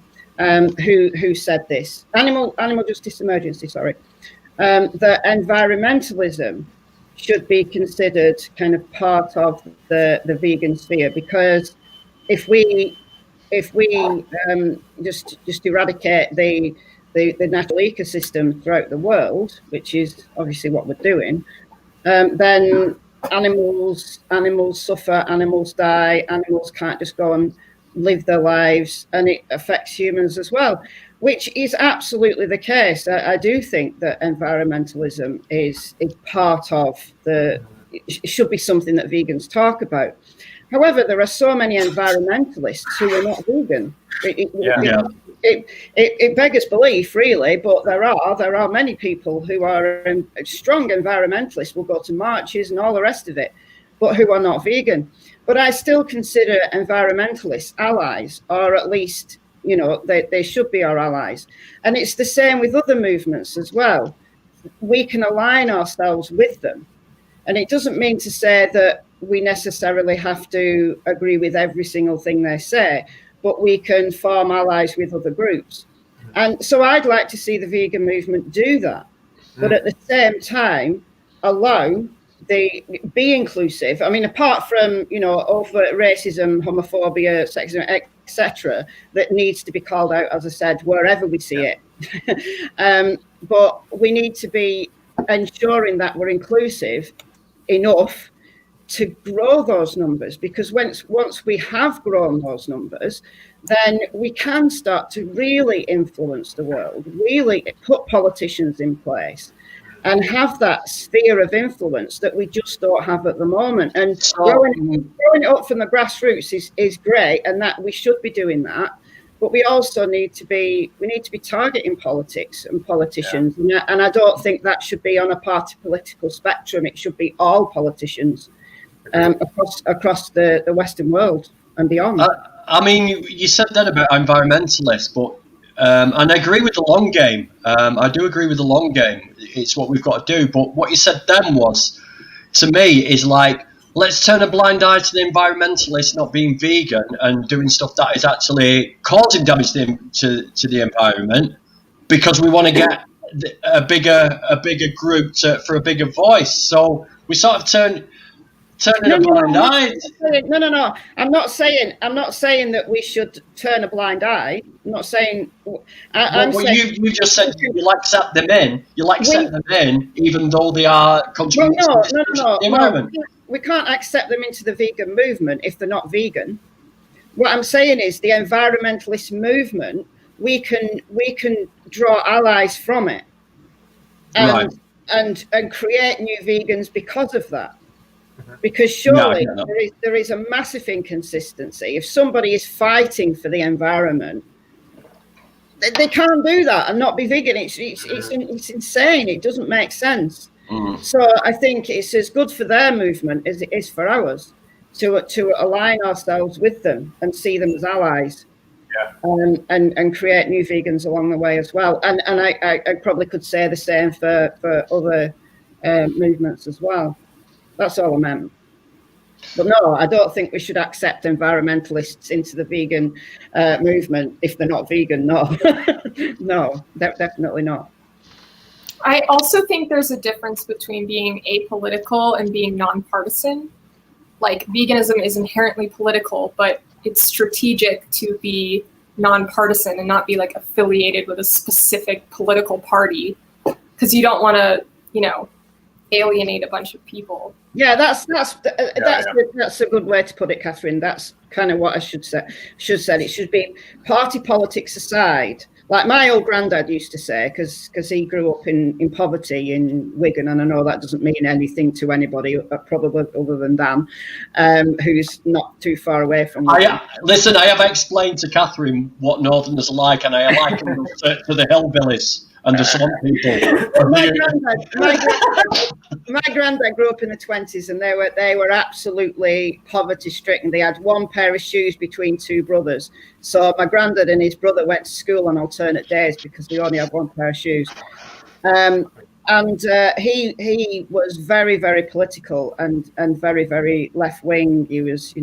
who said this. Animal Justice Emergency, sorry. That environmentalism should be considered kind of part of the vegan sphere, because if we just eradicate the natural ecosystem throughout the world, which is obviously what we're doing, then animals suffer, animals die, animals can't just go and live their lives, and it affects humans as well, which is absolutely the case. I do think that environmentalism is part of it should be something that vegans talk about. However, there are so many environmentalists who are not vegan. It beggars belief, really, but there are many people who are strong environmentalists, will go to marches and all the rest of it, but who are not vegan. But I still consider environmentalists allies, or at least, they should be our allies. And it's the same with other movements as well. We can align ourselves with them. And it doesn't mean to say that we necessarily have to agree with every single thing they say, but we can form allies with other groups. And so I'd like to see the vegan movement do that. But at the same time, be inclusive. I mean, apart from, overt racism, homophobia, sexism, etc., that needs to be called out, as I said, wherever we see it. But we need to be ensuring that we're inclusive enough to grow those numbers, because once we have grown those numbers, then we can start to really influence the world, really put politicians in place and have that sphere of influence that we just don't have at the moment. And growing it up from the grassroots is great, and that we should be doing that. But we also need to be targeting politics and politicians, and I don't think that should be on a party political spectrum. It should be all politicians across the Western world and beyond. I mean, you said that about environmentalists, but and I agree with the long game. I do agree with the long game. It's what we've got to do. But what you said then was, to me, is like, let's turn a blind eye to the environmentalists not being vegan and doing stuff that is actually causing damage to the environment, because we want to get a bigger group for a bigger voice. So we sort of turning a blind eye. No. I'm not saying that we should turn a blind eye. I'm not saying. I'm saying you just said you'll accept them in. You'll accept them in, even though they are contributing to the environment. We can't accept them into the vegan movement if they're not vegan. What I'm saying is the environmentalist movement, we can draw allies from it, and create new vegans because of that. Because surely there is a massive inconsistency. If somebody is fighting for the environment, they can't do that and not be vegan. It's insane. It doesn't make sense. So I think it's as good for their movement as it is for ours to align ourselves with them and see them as allies. And create new vegans along the way as well. And I probably could say the same for other movements as well. That's all I meant. But no, I don't think we should accept environmentalists into the vegan movement if they're not vegan. No, no, definitely not. I also think there's a difference between being apolitical and being nonpartisan. Like, veganism is inherently political, but it's strategic to be nonpartisan and not be like affiliated with a specific political party, because you don't want to, alienate a bunch of people. Yeah, that's a good way to put it, Catherine. That's kind of what I should say. It should be party politics aside. Like my old granddad used to say, because he grew up in poverty in Wigan, and I know that doesn't mean anything to anybody, probably other than Dan, who's not too far away from Wigan. Listen, I have explained to Catherine what Northerners are like, and I liken them to the hillbillies and the swamp people. My granddad grew up in the 20s, and they were absolutely poverty stricken. They had one pair of shoes between two brothers. So my granddad and his brother went to school on alternate days because they only had one pair of shoes. And he was very, very political and very, very left wing. He was,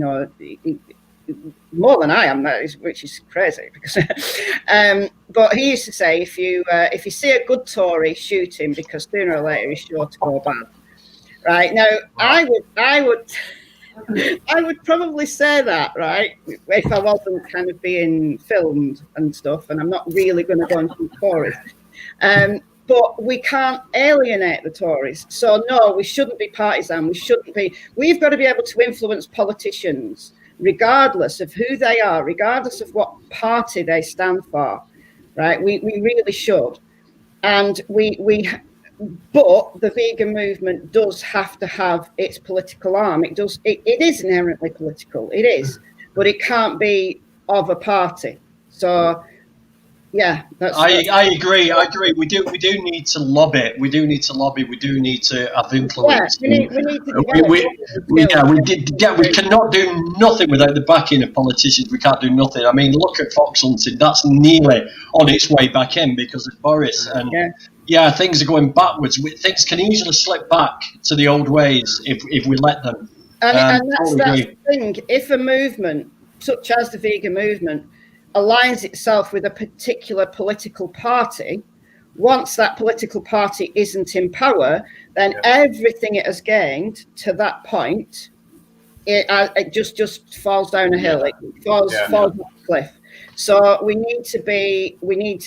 more than I am, which is crazy. Because, but he used to say, if you see a good Tory, shoot him, because sooner or later he's sure to go bad. Right now, I would probably say that, right, if I wasn't kind of being filmed and stuff, and I'm not really going to go and shoot Tories. But we can't alienate the Tories. So no, we shouldn't be partisan. We've got to be able to influence politicians, regardless of who they are, regardless of what party they stand for, right? We really should. And but the vegan movement does have to have its political arm. It is inherently political, it is, but it can't be of a party. So yeah, I agree. We do need to lobby. We do need to lobby. We do need to have influence. Yeah, we cannot do nothing without the backing of politicians. We can't do nothing. I mean, look at fox hunting. That's nearly on its way back in because of Boris. And things are going backwards. Things can easily slip back to the old ways if we let them. And that's the thing. If a movement such as the vegan movement aligns itself with a particular political party, once that political party isn't in power, then everything it has gained to that point, it just falls down a hill. It falls off a cliff. So we need to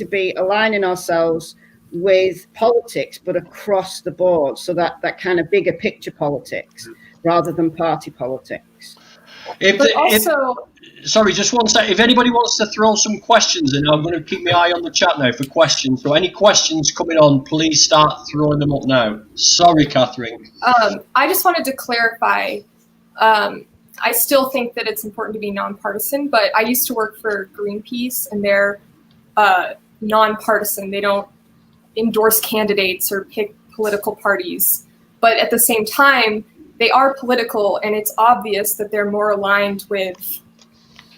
be aligning ourselves with politics, but across the board, so that kind of bigger picture politics rather than party politics. Sorry, just one sec. If anybody wants to throw some questions in, I'm going to keep my eye on the chat now for questions. So any questions coming on, please start throwing them up now. Sorry, Catherine. I just wanted to clarify. I still think that it's important to be nonpartisan, but I used to work for Greenpeace, and they're nonpartisan. They don't endorse candidates or pick political parties. But at the same time, they are political, and it's obvious that they're more aligned with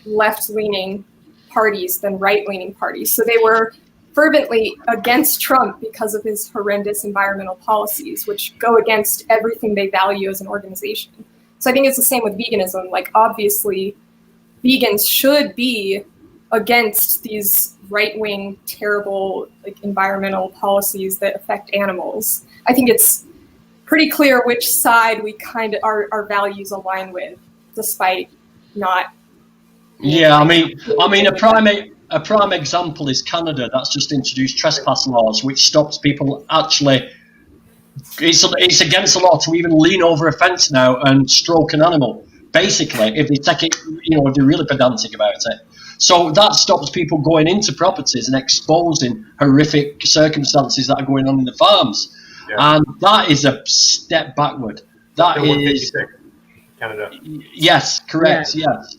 left-leaning parties than right-leaning parties. So they were fervently against Trump because of his horrendous environmental policies, which go against everything they value as an organization. So I think it's the same with veganism. Like, obviously, vegans should be against these right-wing, terrible, environmental policies that affect animals. I think it's pretty clear which side we kind of our values align with, despite not. Yeah, I mean, a prime example is Canada. That's just introduced trespass laws, which stops people actually. It's against the law to even lean over a fence now and stroke an animal. Basically, if they take it, if they're really pedantic about it. So that stops people going into properties and exposing horrific circumstances that are going on in the farms. Yeah. And that is a step backward. That is Canada. Yes, correct. Yeah. Yes.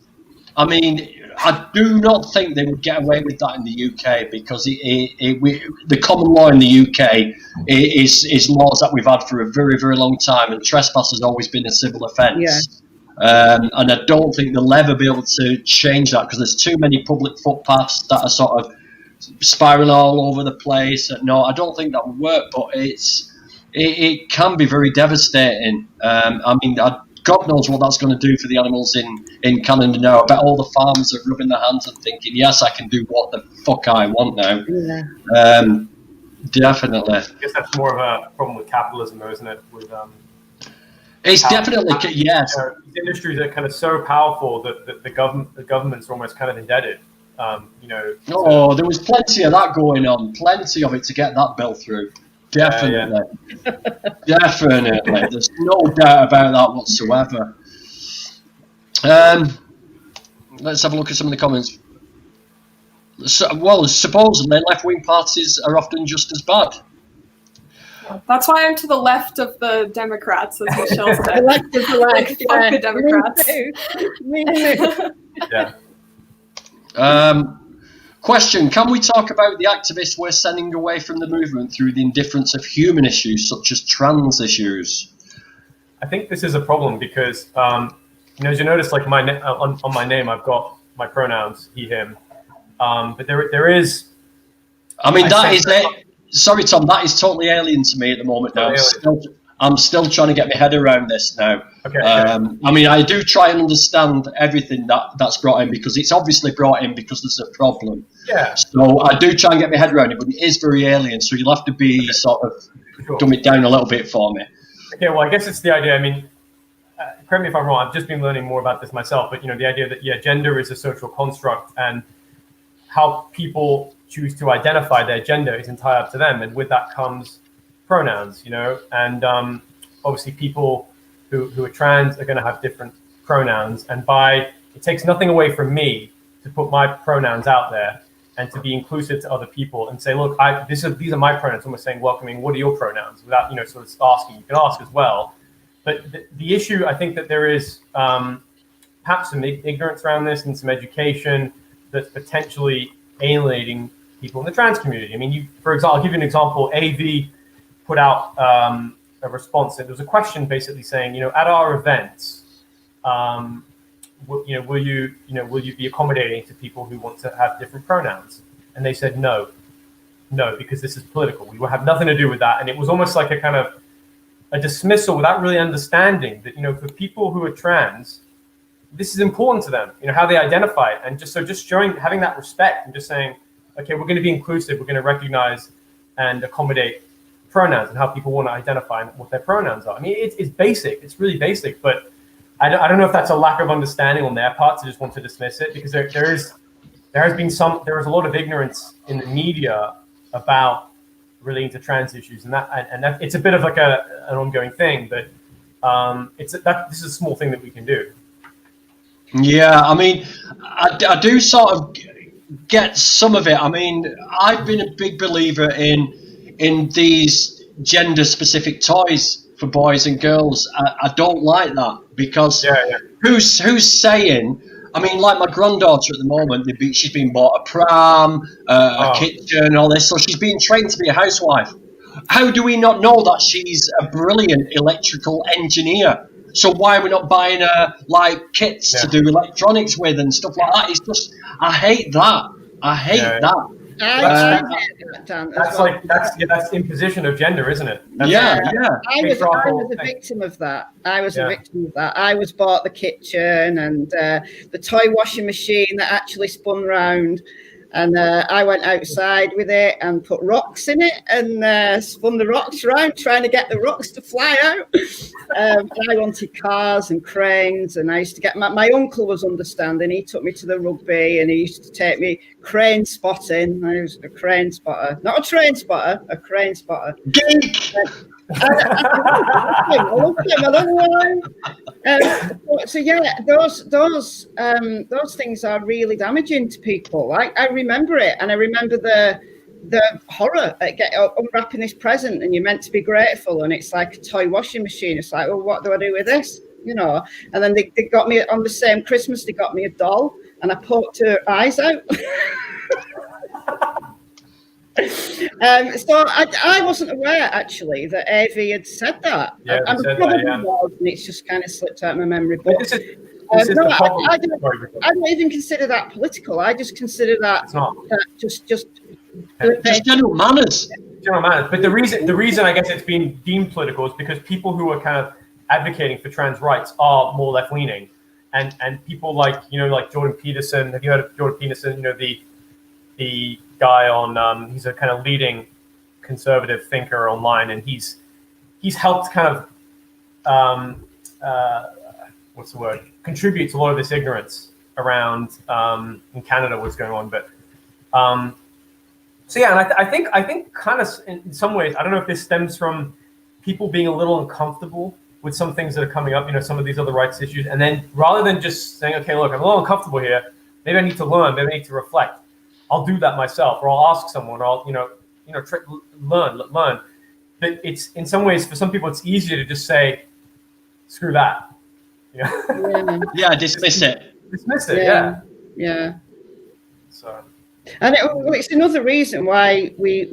I mean, I do not think they would get away with that in the UK because the common law in the UK is laws that we've had for a very, very long time, and trespass has always been a civil offence. And I don't think they'll ever be able to change that because there's too many public footpaths that are sort of spiraling all over the place. No, I don't think that would work, but it can be very devastating. I mean, God knows what that's going to do for the animals in Canada now. I bet all the farmers are rubbing their hands and thinking, yes, I can do what the fuck I want now. Yeah. Definitely. I guess that's more of a problem with capitalism, though, isn't it? With it's definitely, yes. These industries are kind of so powerful that the governments are almost kind of indebted. There was plenty of that going on. Plenty of it to get that bill through. Definitely. Definitely. There's no doubt about that whatsoever. Let's have a look at some of the comments. Supposedly left-wing parties are often just as bad. That's why I'm to the left of the Democrats, as Michelle said. The left of the left. Fuck the Democrats. Me too. Yeah. Question, can we talk about the activists we're sending away from the movement through the indifference of human issues such as trans issues? I think this is a problem because, as you notice, like on my name, I've got my pronouns, he, him. But there is... I mean, that is it. Sorry, Tom, that is totally alien to me at the moment now. I'm still trying to get my head around this now. Okay. I mean, I do try and understand everything that's brought in because it's obviously brought in because there's a problem. Yeah. So I do try and get my head around it, but it is very alien. So you'll have to be sort of dumb it down a little bit for me. Okay. Well, I guess it's the idea. I mean, correct me if I'm wrong. I've just been learning more about this myself. But the idea that gender is a social construct, and how people choose to identify their gender is entirely up to them, and with that comes pronouns, and obviously people who are trans are going to have different pronouns, and it takes nothing away from me to put my pronouns out there and to be inclusive to other people and say, look, these are my pronouns. Almost saying welcoming, what are your pronouns, without sort of asking. You can ask as well, but the issue, I think that there is perhaps some ignorance around this and some education that's potentially alienating people in the trans community. I mean, for example, I'll give you an example. AV put out a response. There was a question basically saying, at our events, will you be accommodating to people who want to have different pronouns? And they said no, because this is political. We will have nothing to do with that. And it was almost like a kind of a dismissal without really understanding that, for people who are trans, this is important to them, how they identify it. And just having that respect and just saying, okay, we're going to be inclusive. We're going to recognize and accommodate pronouns and how people want to identify and what their pronouns are. I mean, it's basic. It's really basic, but I don't know if that's a lack of understanding on their part to just want to dismiss it, because there is a lot of ignorance in the media about relating to trans issues, and that it's a bit of like an ongoing thing, but this is a small thing that we can do. Yeah, I mean, I do sort of get some of it. I mean, I've been a big believer in these gender-specific toys for boys and girls. I don't like that because who's saying? I mean, like my granddaughter at the moment, she's been bought a pram, a kitchen, all this, so she's being trained to be a housewife. How do we not know that she's a brilliant electrical engineer? So why are we not buying her kits to do electronics with and stuff like that? It's just, I hate that. I hate that. That's imposition of gender, isn't it? I was a victim of that. I was bought the kitchen and the toy washing machine that actually spun round. And I went outside with it and put rocks in it and spun the rocks around, trying to get the rocks to fly out. I wanted cars and cranes, and I used to get my uncle was understanding. He took me to the rugby, and he used to take me crane spotting. I was a crane spotter, not a train spotter, a crane spotter. Geek. I loved him. I don't know. So yeah, those things are really damaging to people. I remember it, and I remember the horror at unwrapping this present, and you're meant to be grateful, and it's like a toy washing machine. It's like, well, what do I do with this? And then they got me on the same Christmas. They got me a doll, and I poked her eyes out. So I wasn't aware actually that Avi had said that. Yeah, I'm said probably that, yeah. was, and it's just kind of slipped out of my memory. But This is no, the problem. I don't even consider that political. I just consider that It's not. just Just general manners. General manners. But the reason I guess it's been deemed political is because people who are kind of advocating for trans rights are more left leaning, and people like like Jordan Peterson. Have you heard of Jordan Peterson? The guy on he's a kind of leading conservative thinker online, and he's helped kind of what's the word, contribute to a lot of this ignorance around in Canada what's going on. But so yeah, and I think kind of in some ways, I don't know if this stems from people being a little uncomfortable with some things that are coming up, some of these other rights issues, and then rather than just saying, okay, look, I'm a little uncomfortable here, maybe I need to learn, maybe I need to reflect, I'll do that myself, or I'll ask someone, or I'll learn. But it's in some ways for some people it's easier to just say, screw that. Yeah, dismiss it. Dismiss it. Yeah. So. And it's another reason why we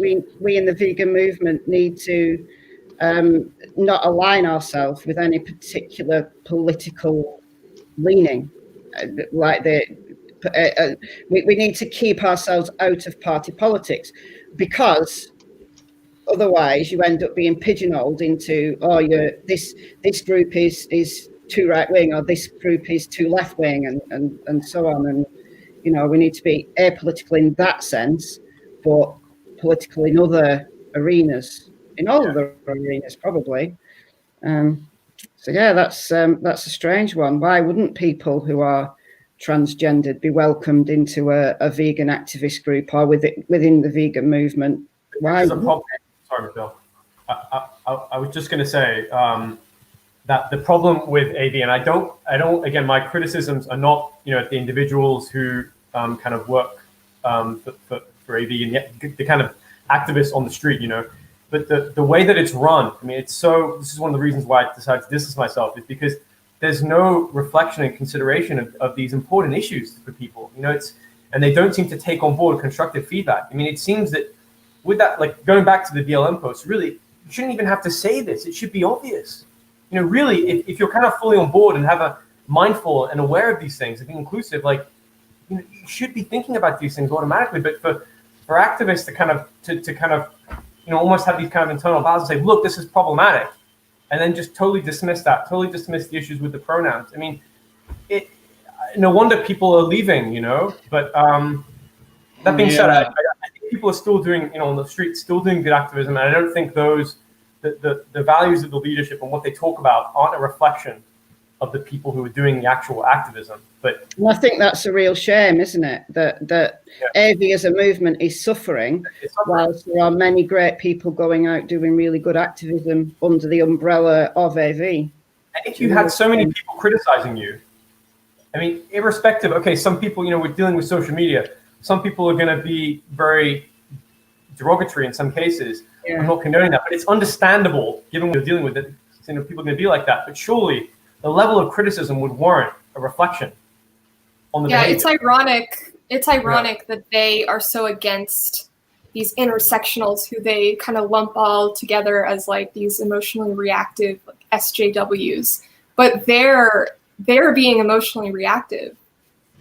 in the vegan movement need to not align ourselves with any particular political leaning. Like we need to keep ourselves out of party politics, because otherwise you end up being pigeonholed into, this group is too right wing, or this group is too left wing, and so on. And we need to be apolitical in that sense, but political in other arenas, in all other arenas probably. So yeah, that's a strange one. Why wouldn't people who are transgendered be welcomed into a vegan activist group or within the vegan movement? Why? Sorry, Michelle. I was just going to say that the problem with AV, and I don't. Again, my criticisms are not the individuals who kind of work for AV and yet the kind of activists on the street, but the way that it's run. I mean, this is one of the reasons why I decided to distance myself, is because there's no reflection and consideration of these important issues for people. And they don't seem to take on board constructive feedback. I mean, it seems that with that, like going back to the BLM post, really, you shouldn't even have to say this. It should be obvious. Really, if you're kind of fully on board and have a mindful and aware of these things and being inclusive, like, you should be thinking about these things automatically. But for activists to kind of almost have these kind of internal battles and say, look, this is problematic, and then just totally dismiss the issues with the pronouns. I mean, no wonder people are leaving, But that being said, I think people are still doing, on the street, still doing good activism, and I don't think the values of the leadership and what they talk about aren't a reflection of the people who are doing the actual activism. But I think that's a real shame, isn't it? That AV as a movement is suffering, whilst there are many great people going out doing really good activism under the umbrella of AV. And if you had so many people criticizing you, I mean, irrespective, okay, some people, we're dealing with social media. Some people are going to be very derogatory in some cases. Yeah. I'm not condoning that, but it's understandable given what you're dealing with it. People are going to be like that. But surely the level of criticism would warrant a reflection on the behavior. It's ironic that they are so against these intersectionals who they kind of lump all together as like these emotionally reactive SJWs, but they're being emotionally reactive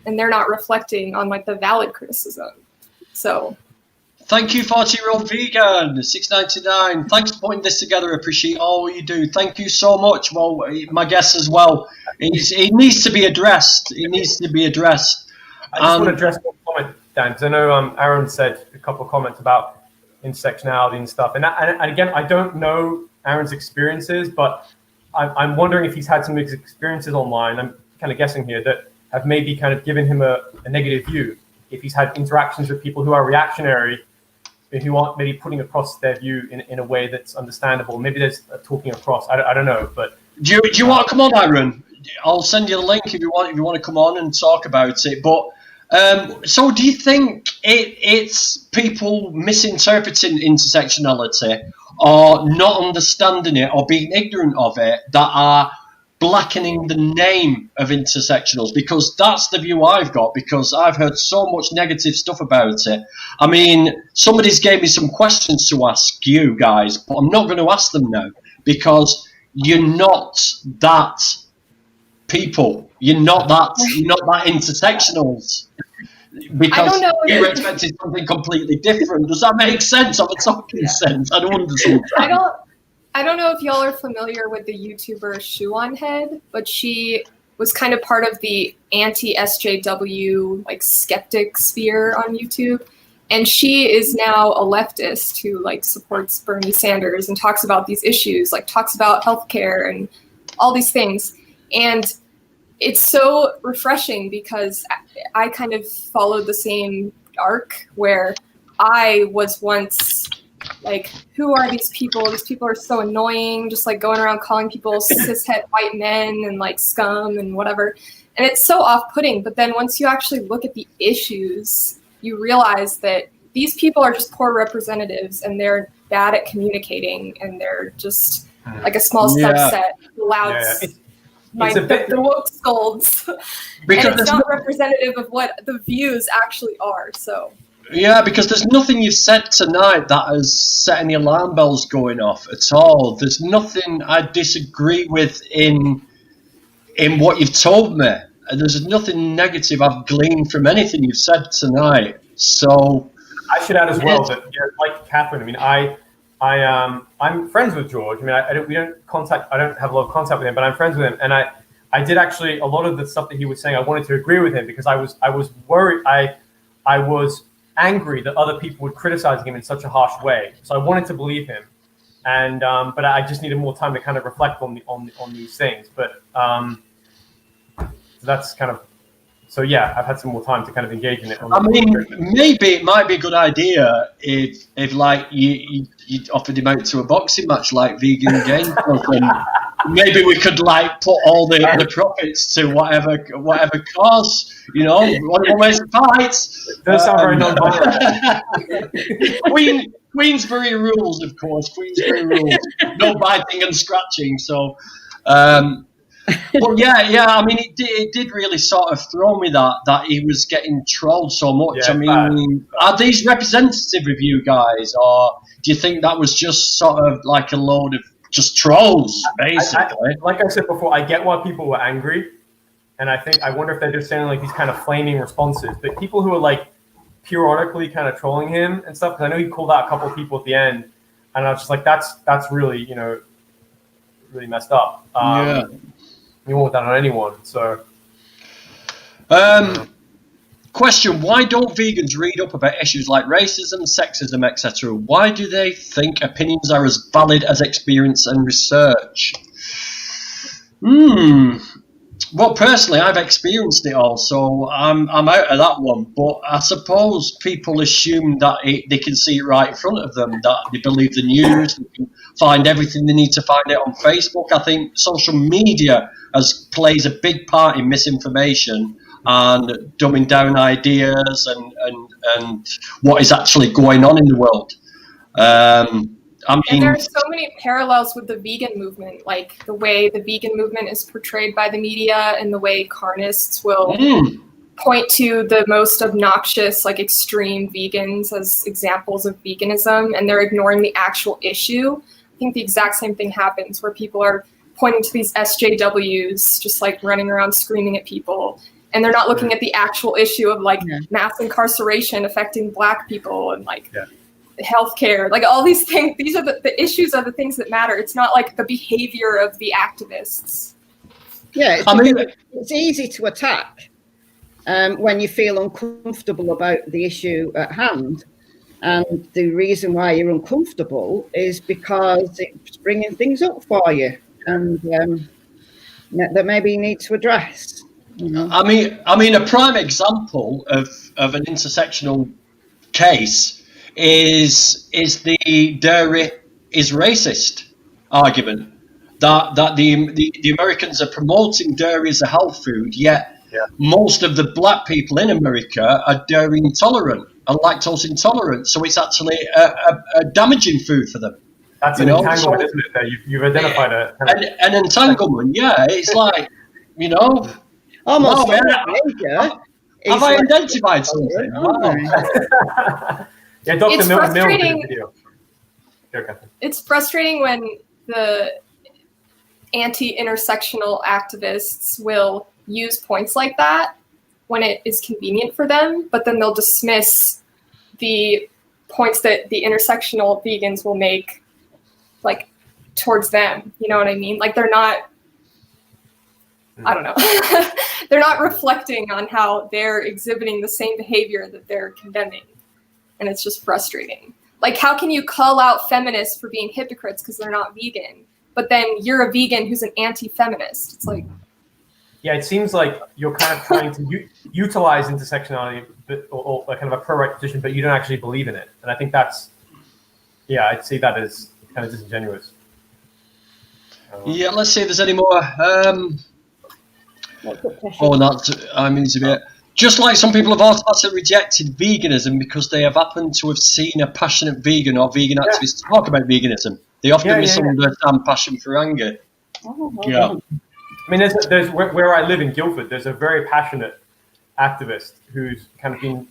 and they're not reflecting on like the valid criticism. So thank you, 40-year-old vegan, $6.99. Thanks for putting this together. I appreciate all you do. Thank you so much. Well, my guess as well. It needs to be addressed. I just want to address one comment, Dan, because I know Aaron said a couple of comments about intersectionality and stuff. And again, I don't know Aaron's experiences, but I'm wondering if he's had some experiences online, I'm kind of guessing here, that have maybe kind of given him a negative view. If he's had interactions with people who are reactionary, who aren't maybe putting across their view in a way that's understandable. Maybe there's a talking across. I don't know. But do you want to come on, Aaron? I'll send you the link if you want to come on and talk about it. But so do you think it's people misinterpreting intersectionality or not understanding it or being ignorant of it that are blackening the name of intersectionals, because that's the view I've got, because I've heard so much negative stuff about it. I mean, somebody's gave me some questions to ask you guys, but I'm not going to ask them now, because you're not that people. You're not that intersectionals. Because you expected something completely different. Does that make sense? I'm talking sense. I don't understand. I don't know if y'all are familiar with the YouTuber Shoe on Head, but she was kind of part of the anti-SJW like skeptic sphere on YouTube. And she is now a leftist who like supports Bernie Sanders and talks about these issues, like talks about healthcare and all these things. And it's so refreshing because I kind of followed the same arc where I was once like, who are these people? These people are so annoying, just like going around calling people cishet white men and like scum and whatever. And it's so off-putting. But then once you actually look at the issues, you realize that these people are just poor representatives and they're bad at communicating and they're just like a small subset who allows the woke scolds. Because and it's not representative of what the views actually are. So. Yeah, because there's nothing you've said tonight that has set any alarm bells going off at all. There's nothing I disagree with in what you've told me. There's nothing negative I've gleaned from anything you've said tonight. So I should add as well that, like Catherine, I mean, I'm friends with George. I mean, I don't have a lot of contact with him, but I'm friends with him, and I did actually a lot of the stuff that he was saying. I wanted to agree with him because I was worried. I was angry that other people would criticize him in such a harsh way. So I wanted to believe him, and but I just needed more time to kind of reflect on these things. But so that's kind of. So yeah, I've had some more time to kind of engage in it. I mean, maybe it might be a good idea if like you offered him out to a boxing match like Vegan Game Club, and maybe we could like put all the profits to whatever cause, you know, one way to fight. Does sound very non-violent. Queensbury rules, of course. Queensbury rules. No biting and scratching. So. But yeah, I mean, it did really sort of throw me that he was getting trolled so much. Yeah, I mean, are these representative of you guys, or do you think that was just sort of like a load of just trolls, basically? Like I said before, I get why people were angry, and I wonder if they're just saying like these kind of flaming responses. But people who are like periodically kind of trolling him and stuff, because I know he called out a couple of people at the end, and I was just like, that's really, you know, really messed up. Yeah. You won't want that on anyone. So, question: why don't vegans read up about issues like racism, sexism, etc.? Why do they think opinions are as valid as experience and research? Well, personally, I've experienced it all, so I'm out of that one. But I suppose people assume that they can see it right in front of them, that they believe the news, they can find everything they need to find it on Facebook. I think social media plays a big part in misinformation and dumbing down ideas and what is actually going on in the world. I mean, and there are so many parallels with the vegan movement, like the way the vegan movement is portrayed by the media and the way carnists will point to the most obnoxious, like extreme vegans as examples of veganism, and they're ignoring the actual issue. I think the exact same thing happens where people are pointing to these SJWs just like running around screaming at people, and they're not looking at the actual issue of like mass incarceration affecting Black people and like healthcare, like all these things. These are the issues are the things that matter. It's not like the behavior of the activists. Yeah, it's easy to attack when you feel uncomfortable about the issue at hand. And the reason why you're uncomfortable is because it's bringing things up for you, and that maybe you need to address. You know? I mean, a prime example of an intersectional case is the dairy is racist argument that the Americans are promoting dairy as a health food, yet most of the Black people in America are dairy intolerant and lactose intolerant, so it's actually a damaging food for them. That's an entanglement, isn't it? There, you've identified an entanglement. Yeah, it's like, almost. Wow, have I identified something? Wow. Yeah, Dr. It's Milton Mills did a frustrating. video. It's frustrating when the anti-intersectional activists will use points like that when it is convenient for them, but then they'll dismiss the points that the intersectional vegans will make, like, towards them. You know what I mean? Like, they're not, I don't know. They're not reflecting on how they're exhibiting the same behavior that they're condemning. And it's just frustrating. Like, how can you call out feminists for being hypocrites because they're not vegan, but then you're a vegan who's an anti-feminist? It's like... Yeah, it seems like you're kind of trying to utilize intersectionality or kind of a pro-right position, but you don't actually believe in it. And I think that's, I'd see that as kind of disingenuous. Yeah, let's see if there's any more. It's a bit. Just like some people have automatically rejected veganism because they have happened to have seen a passionate vegan or vegan activist talk about veganism. They often misunderstand passion for anger. I mean, there's where I live in Guildford, there's a very passionate activist who's kind of been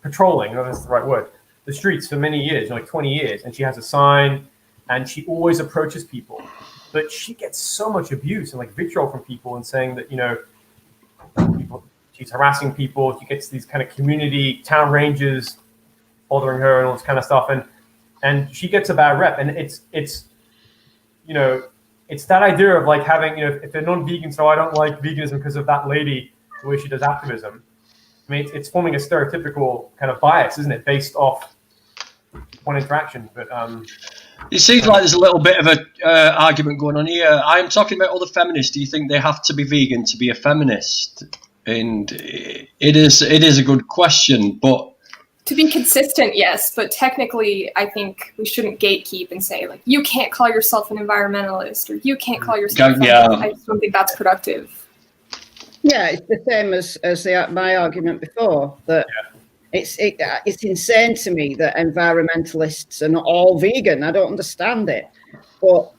patrolling, that's the right word, the streets for many years, like 20 years, and she has a sign, and she always approaches people. But she gets so much abuse and like vitriol from people and saying that, she's harassing people. She gets these kind of community town rangers bothering her and all this kind of stuff. And she gets a bad rep. And it's that idea of like having, if they're non-vegan, so I don't like veganism because of that lady, the way she does activism. I mean, it's forming a stereotypical kind of bias, isn't it? Based off one interaction. But, it seems like there's a little bit of a argument going on here. I'm talking about other feminists. Do you think they have to be vegan to be a feminist? And it is a good question, but to be consistent, yes, but technically, I think we shouldn't gatekeep and say like you can't call yourself an environmentalist or you can't call yourself. I just don't think that's productive. Yeah, it's the same as my argument before that. It's insane to me that environmentalists are not all vegan. I don't understand it. But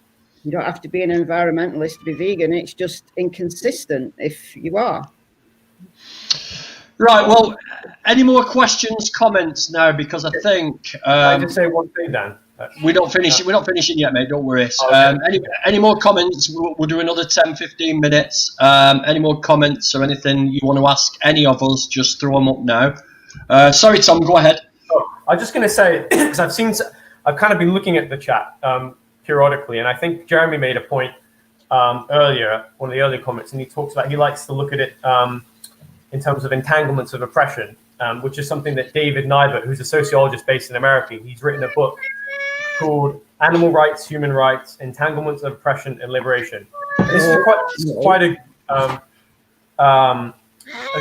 you don't have to be an environmentalist to be vegan. It's just inconsistent if you are. Right, well, any more questions, comments now? Because I think... Can I just say one thing, Dan? We're not finishing yet, mate, don't worry. Any more comments? We'll do another 10, 15 minutes. Any more comments or anything you want to ask any of us, just throw them up now. Sorry, Tom, go ahead. I was just going to say, because I've kind of been looking at the chat periodically, and I think Jeremy made a point earlier, one of the earlier comments, and he likes to look at it in terms of entanglements of oppression, which is something that David Nibert, who's a sociologist based in America, he's written a book called Animal Rights, Human Rights, Entanglements of Oppression and Liberation. This is quite a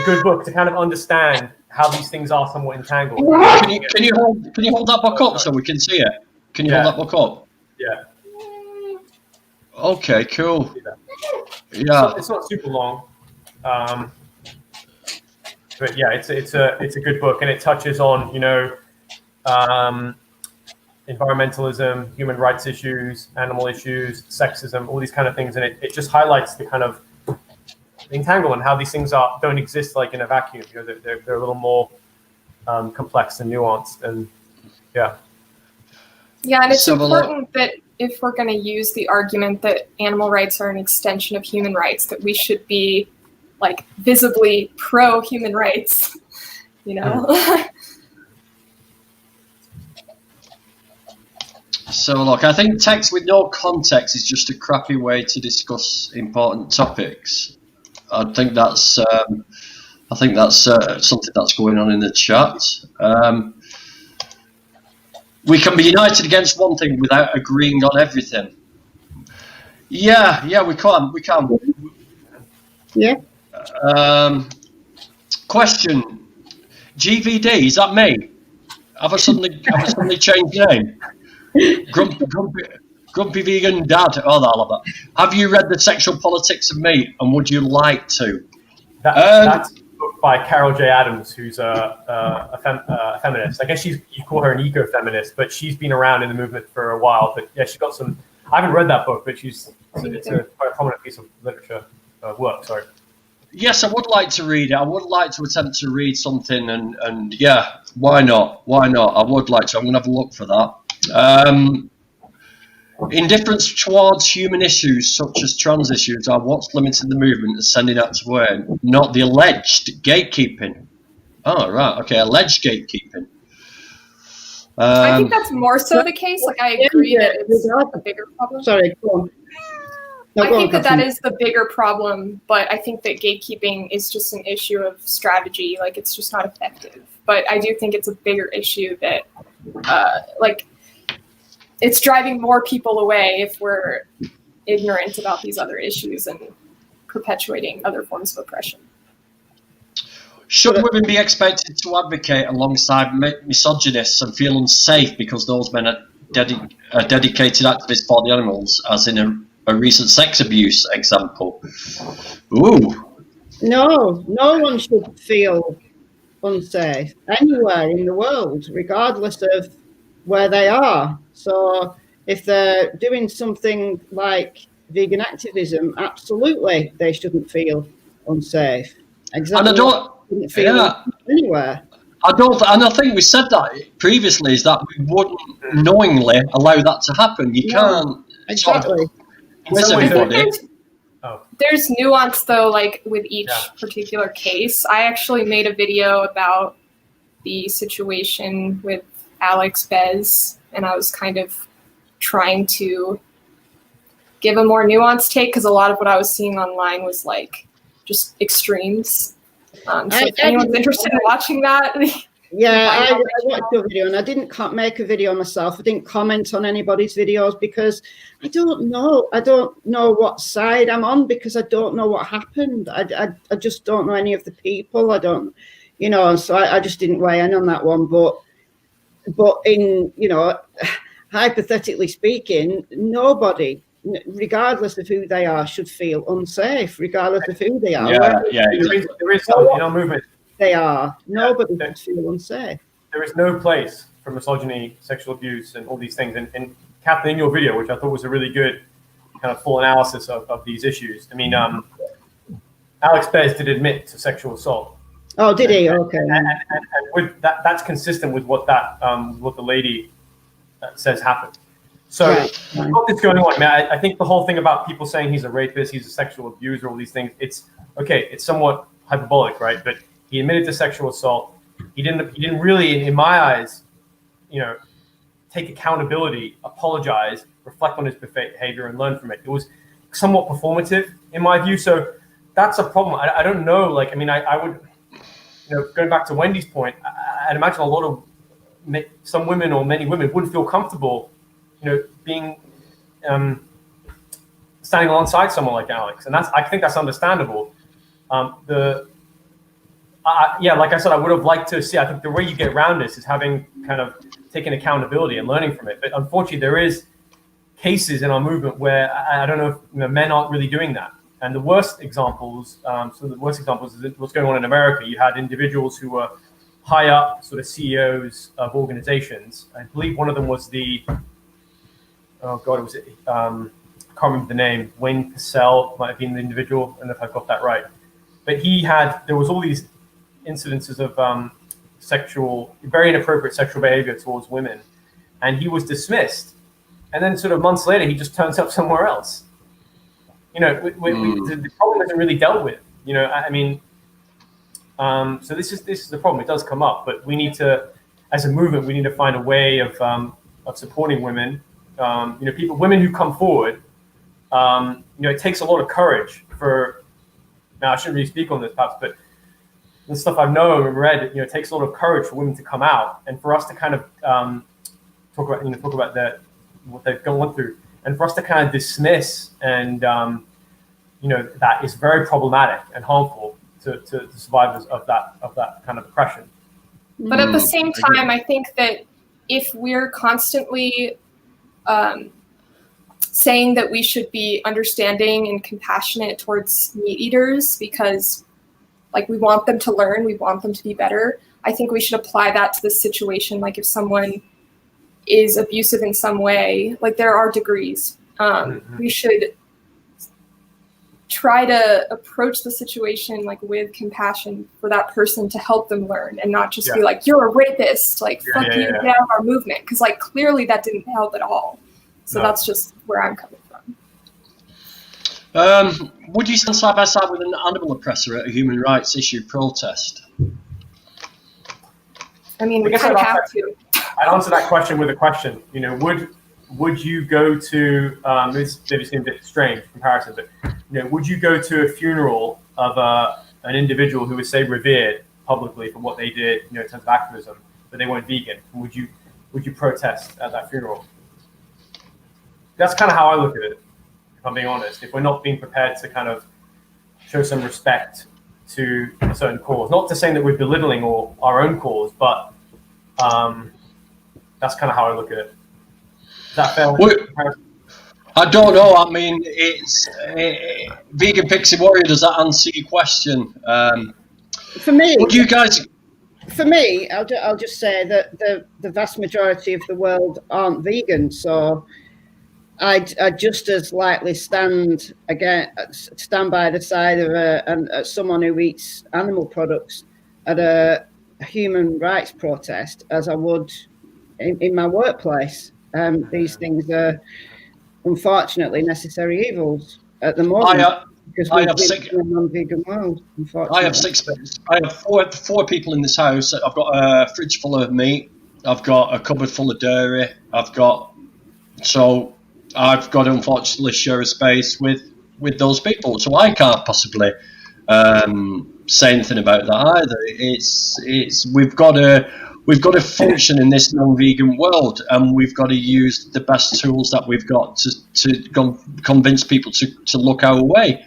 good book to kind of understand how these things are somewhat entangled. Can you hold that book up so we can see it? Can you hold that book up? Yeah. Okay, cool. Yeah. It's not super long, but yeah, it's a good book, and it touches on environmentalism, human rights issues, animal issues, sexism, all these kind of things, and it just highlights the kind of entanglement, how these things don't exist like in a vacuum. They're a little more complex and nuanced, and yeah, and it's important that if we're going to use the argument that animal rights are an extension of human rights, that we should be like visibly pro human rights, So look, I think text with no context is just a crappy way to discuss important topics. I think that's something that's going on in the chat. We can be united against one thing without agreeing on everything. Yeah, we can. Yeah. Question: GVD, is that me? Have I suddenly changed name? Grumpy vegan dad. Oh, I love that. Have you read The Sexual Politics of Meat, and would you like to? That's by Carol J. Adams, who's a feminist. I guess you call her an eco-feminist, but she's been around in the movement for a while. But yeah, she's got some. I haven't read that book, but it's a quite a prominent piece of literature work. Sorry. Yes, I would like to read it. I would like to attempt to read something, and yeah, why not? Why not? I would like to. I'm going to have a look for that. Indifference towards human issues such as trans issues are what's limiting the movement and sending it away, not the alleged gatekeeping. Oh, right. Okay, alleged gatekeeping. I think that's more so the case. Like, I agree that it's a bigger problem. Sorry, go on. No, I think that is the bigger problem, but I think that gatekeeping is just an issue of strategy. Like, it's just not effective. But I do think it's a bigger issue that, it's driving more people away if we're ignorant about these other issues and perpetuating other forms of oppression. Should women be expected to advocate alongside misogynists and feel unsafe because those men are dedicated activists for the animals, as in a recent sex abuse example? Ooh. No one should feel unsafe anywhere in the world, regardless of where they are. So if they're doing something like vegan activism, absolutely they shouldn't feel unsafe. Exactly. And I don't feel anywhere. And I think we said that previously, is that we wouldn't knowingly allow that to happen. You can't exactly. There's nuance though, like with each particular case. I actually made a video about the situation with Alex Bez, and I was kind of trying to give a more nuanced take because a lot of what I was seeing online was like just extremes. So if anyone's interested in watching that, I watched your video, and I didn't make a video myself. I didn't comment on anybody's videos because I don't know. I don't know what side I'm on because I don't know what happened. I just don't know any of the people. I don't, so I just didn't weigh in on that one. But in, hypothetically speaking, nobody, regardless of who they are, should feel unsafe, regardless of who they are. There is some in our movement. They are. Nobody should feel unsafe. There is no place for misogyny, sexual abuse, and all these things. And Catherine, in your video, which I thought was a really good kind of full analysis of these issues. I mean, Alex Bez did admit to sexual assault. Oh, did he? Okay. And with that's consistent with what what the lady says happened. So what is going on? I think the whole thing about people saying he's a rapist, he's a sexual abuser, all these things, it's somewhat hyperbolic, right? But he admitted to sexual assault. He didn't really, in my eyes, take accountability, apologize, reflect on his behavior, and learn from it. It was somewhat performative, in my view. So that's a problem. I don't know. I would. Going back to Wendy's point, I'd imagine a lot of some women or many women wouldn't feel comfortable, being standing alongside someone like Alex, and I think that's understandable. Like I said, I would have liked to see. I think the way you get around this is having kind of taken accountability and learning from it. But unfortunately, there is cases in our movement where I don't know if men aren't really doing that. And the worst examples, is what's going on in America. You had individuals who were high up, sort of CEOs of organizations. I believe one of them was I can't remember the name. Wayne Purcell might have been the individual. I don't know if I got that right. But there was all these incidences of very inappropriate sexual behavior towards women. And he was dismissed. And then sort of months later, he just turns up somewhere else. The problem isn't really dealt with. So this is the problem. It does come up, but we need to, as a movement, we need to find a way of supporting women. Women who come forward. It takes a lot of courage for. Now I shouldn't really speak on this, perhaps, but the stuff I've known and read, it takes a lot of courage for women to come out and for us to kind of talk about what they've gone through. And for us to kind of dismiss and, that is very problematic and harmful to survivors of that kind of oppression. But at the same time, I think that if we're constantly saying that we should be understanding and compassionate towards meat eaters because like we want them to learn, we want them to be better. I think we should apply that to this situation. Like if someone is abusive in some way, like there are degrees. We should try to approach the situation like with compassion for that person to help them learn, and not just be like, you're a rapist, like fuck you, get out of our movement, because like clearly that didn't help at all. So that's just where I'm coming from. Would you stand side by side with an animal oppressor at a human rights issue protest? I mean, we kind of have to. I'd answer that question with a question. You know, would you go to this maybe seems a bit strange comparison, but you know, would you go to a funeral of an individual who was, say, revered publicly for what they did, you know, in terms of activism, but they weren't vegan? Would you protest at that funeral? That's kind of how I look at it, if I'm being honest. If we're not being prepared to kind of show some respect to a certain cause, not to say that we're belittling our own cause, but that's kind of how I look at it. Is that fair? I don't know. I mean, it's Vegan Pixie Warrior. Does that answer your question? For me, would you guys? For me, I'll just say that the vast majority of the world aren't vegan, so I'd just as likely stand by the side of someone who eats animal products at a human rights protest as I would in my workplace. These things are unfortunately necessary evils at the moment because we live in a non-vegan world. Unfortunately, I have four people in this house. I've got a fridge full of meat. I've got a cupboard full of dairy. I've got to unfortunately share a space with those people. So I can't possibly say anything about that either. We've got to function in this non-vegan world, and we've got to use the best tools that we've got to convince people to look our way.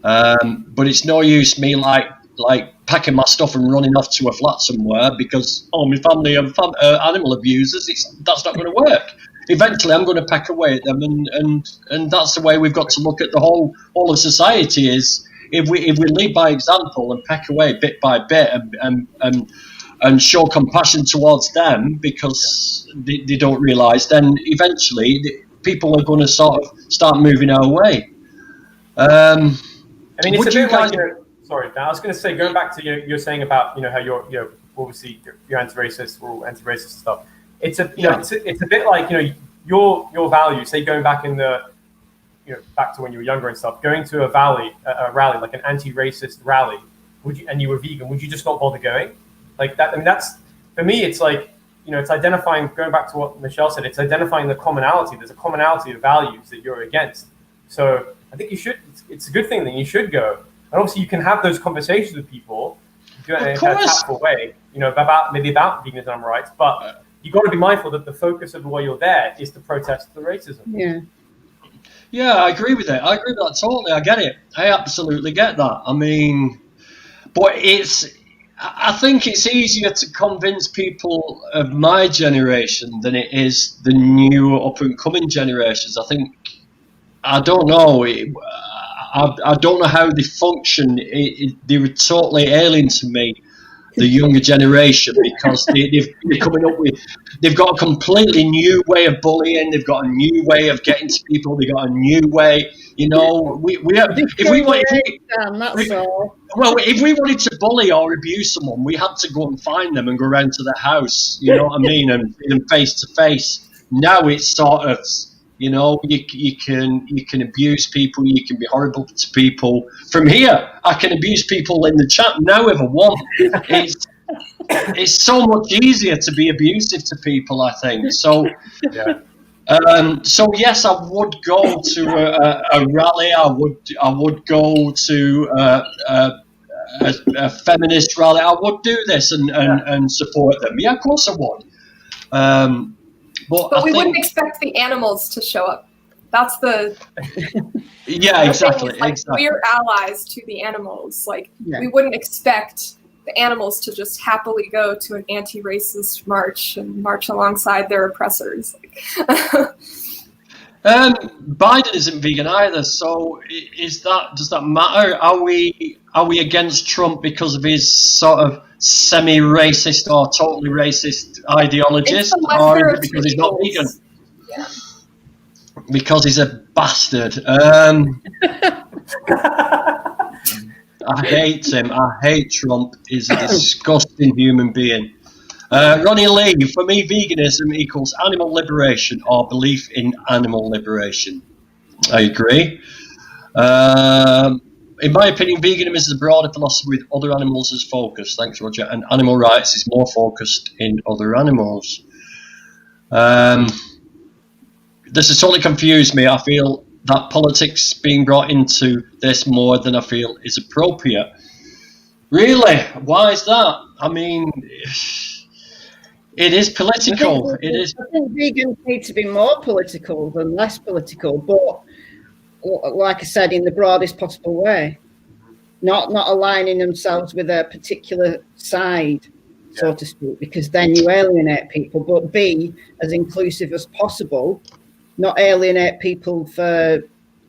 But it's no use me like packing my stuff and running off to a flat somewhere because my family are animal abusers. That's not going to work. Eventually, I'm going to pack away at them, and that's the way we've got to look at the whole of society. Is if we lead by example and pack away bit by bit and show compassion towards them because they don't realise, then eventually people are going to sort of start moving our way. I mean, it's a bit like, sorry, Dan, I was going to say, going back to you're saying about, you know, how you're obviously you're anti-racist, we're all anti-racist and stuff. It's a it's a bit like, you know, your values, say going back back to when you were younger and stuff, going to a rally like an anti-racist rally, and you were vegan, would you just not bother going? Like that, I mean, that's, for me, it's like, you know, it's identifying, going back to what Michelle said, it's identifying the commonality. There's a commonality of values that you're against. So I think you should, it's a good thing that you should go. And obviously you can have those conversations with people, do it in a kind of tactful way, you know, about veganism and animal rights, but you've got to be mindful that the focus of why you're there is to protest the racism. Yeah, I agree with it. I agree with that totally. I get it. I absolutely get that. I mean, but I think it's easier to convince people of my generation than it is the new up-and-coming generations. I don't know. I don't know how they function. They were totally alien to me, the younger generation, because they're coming up with, they've got a completely new way of bullying. They've got a new way of getting to people. They've got a new way. You know, if we wanted to bully or abuse someone, we had to go and find them and go around to their house. You know what I mean, and see them face to face. Now it's sort of, you know, you can abuse people. You can be horrible to people. From here, I can abuse people in the chat now if I want. It's so much easier to be abusive to people, I think. So. Yeah. So yes, I would go to a rally. I would go to a feminist rally. I would do this and support them. Yeah, of course I would. But we wouldn't expect the animals to show up. That's the exactly. Like, exactly. We're allies to the animals. Like we wouldn't expect the animals to just happily go to an anti-racist march and march alongside their oppressors. Biden isn't vegan either, so does that matter? Are we against Trump because of his sort of semi-racist or totally racist ideologies, or is it because he's not vegan? Yeah. Because he's a bastard. I hate him. I hate Trump. He's a disgusting human being. Ronnie Lee, for me, veganism equals animal liberation or belief in animal liberation. I agree. In my opinion, veganism is a broader philosophy with other animals as focus. Thanks, Roger. And animal rights is more focused in other animals. This has totally confused me. I feel that politics being brought into this more than I feel is appropriate. Really? Why is that? I mean, it is political. I think vegans need to be more political than less political, but like I said, in the broadest possible way. Not aligning themselves with a particular side, so to speak, because then you alienate people, but be as inclusive as possible, not alienate people for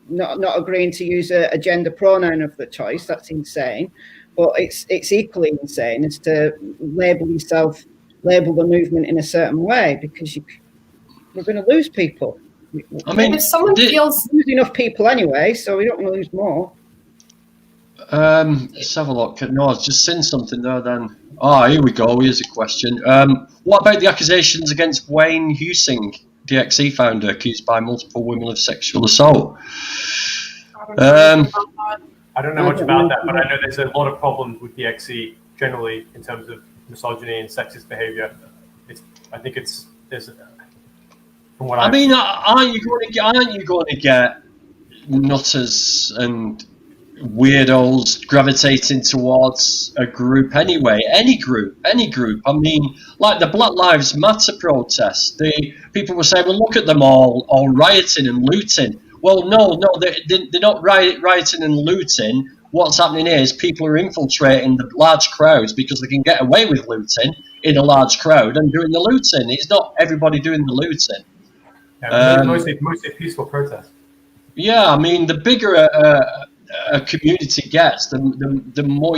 not agreeing to use a gender pronoun of the choice. That's insane. But it's equally insane as to label the movement in a certain way, because we're going to lose people. I mean, if someone feels lose enough people anyway, so we don't want to lose more. Let's have a look. No, I've just seen something there then. Here we go. Here's a question. What about the accusations against Wayne Husing, DXE founder, accused by multiple women of sexual assault? I don't know much about that, but I know there's a lot of problems with DXE generally in terms of misogyny and sexist behavior. I think there's from what I mean, aren't you going to get nutters and weirdos gravitating towards a group anyway? Any group. I mean, like the Black Lives Matter protests, the people were saying, well, look at them all rioting and looting. Well, no, they're not rioting and looting. What's happening is people are infiltrating the large crowds because they can get away with looting in a large crowd and doing the looting. It's not everybody doing the looting. Yeah, mostly peaceful protests. Yeah, I mean, the bigger a community gets, the more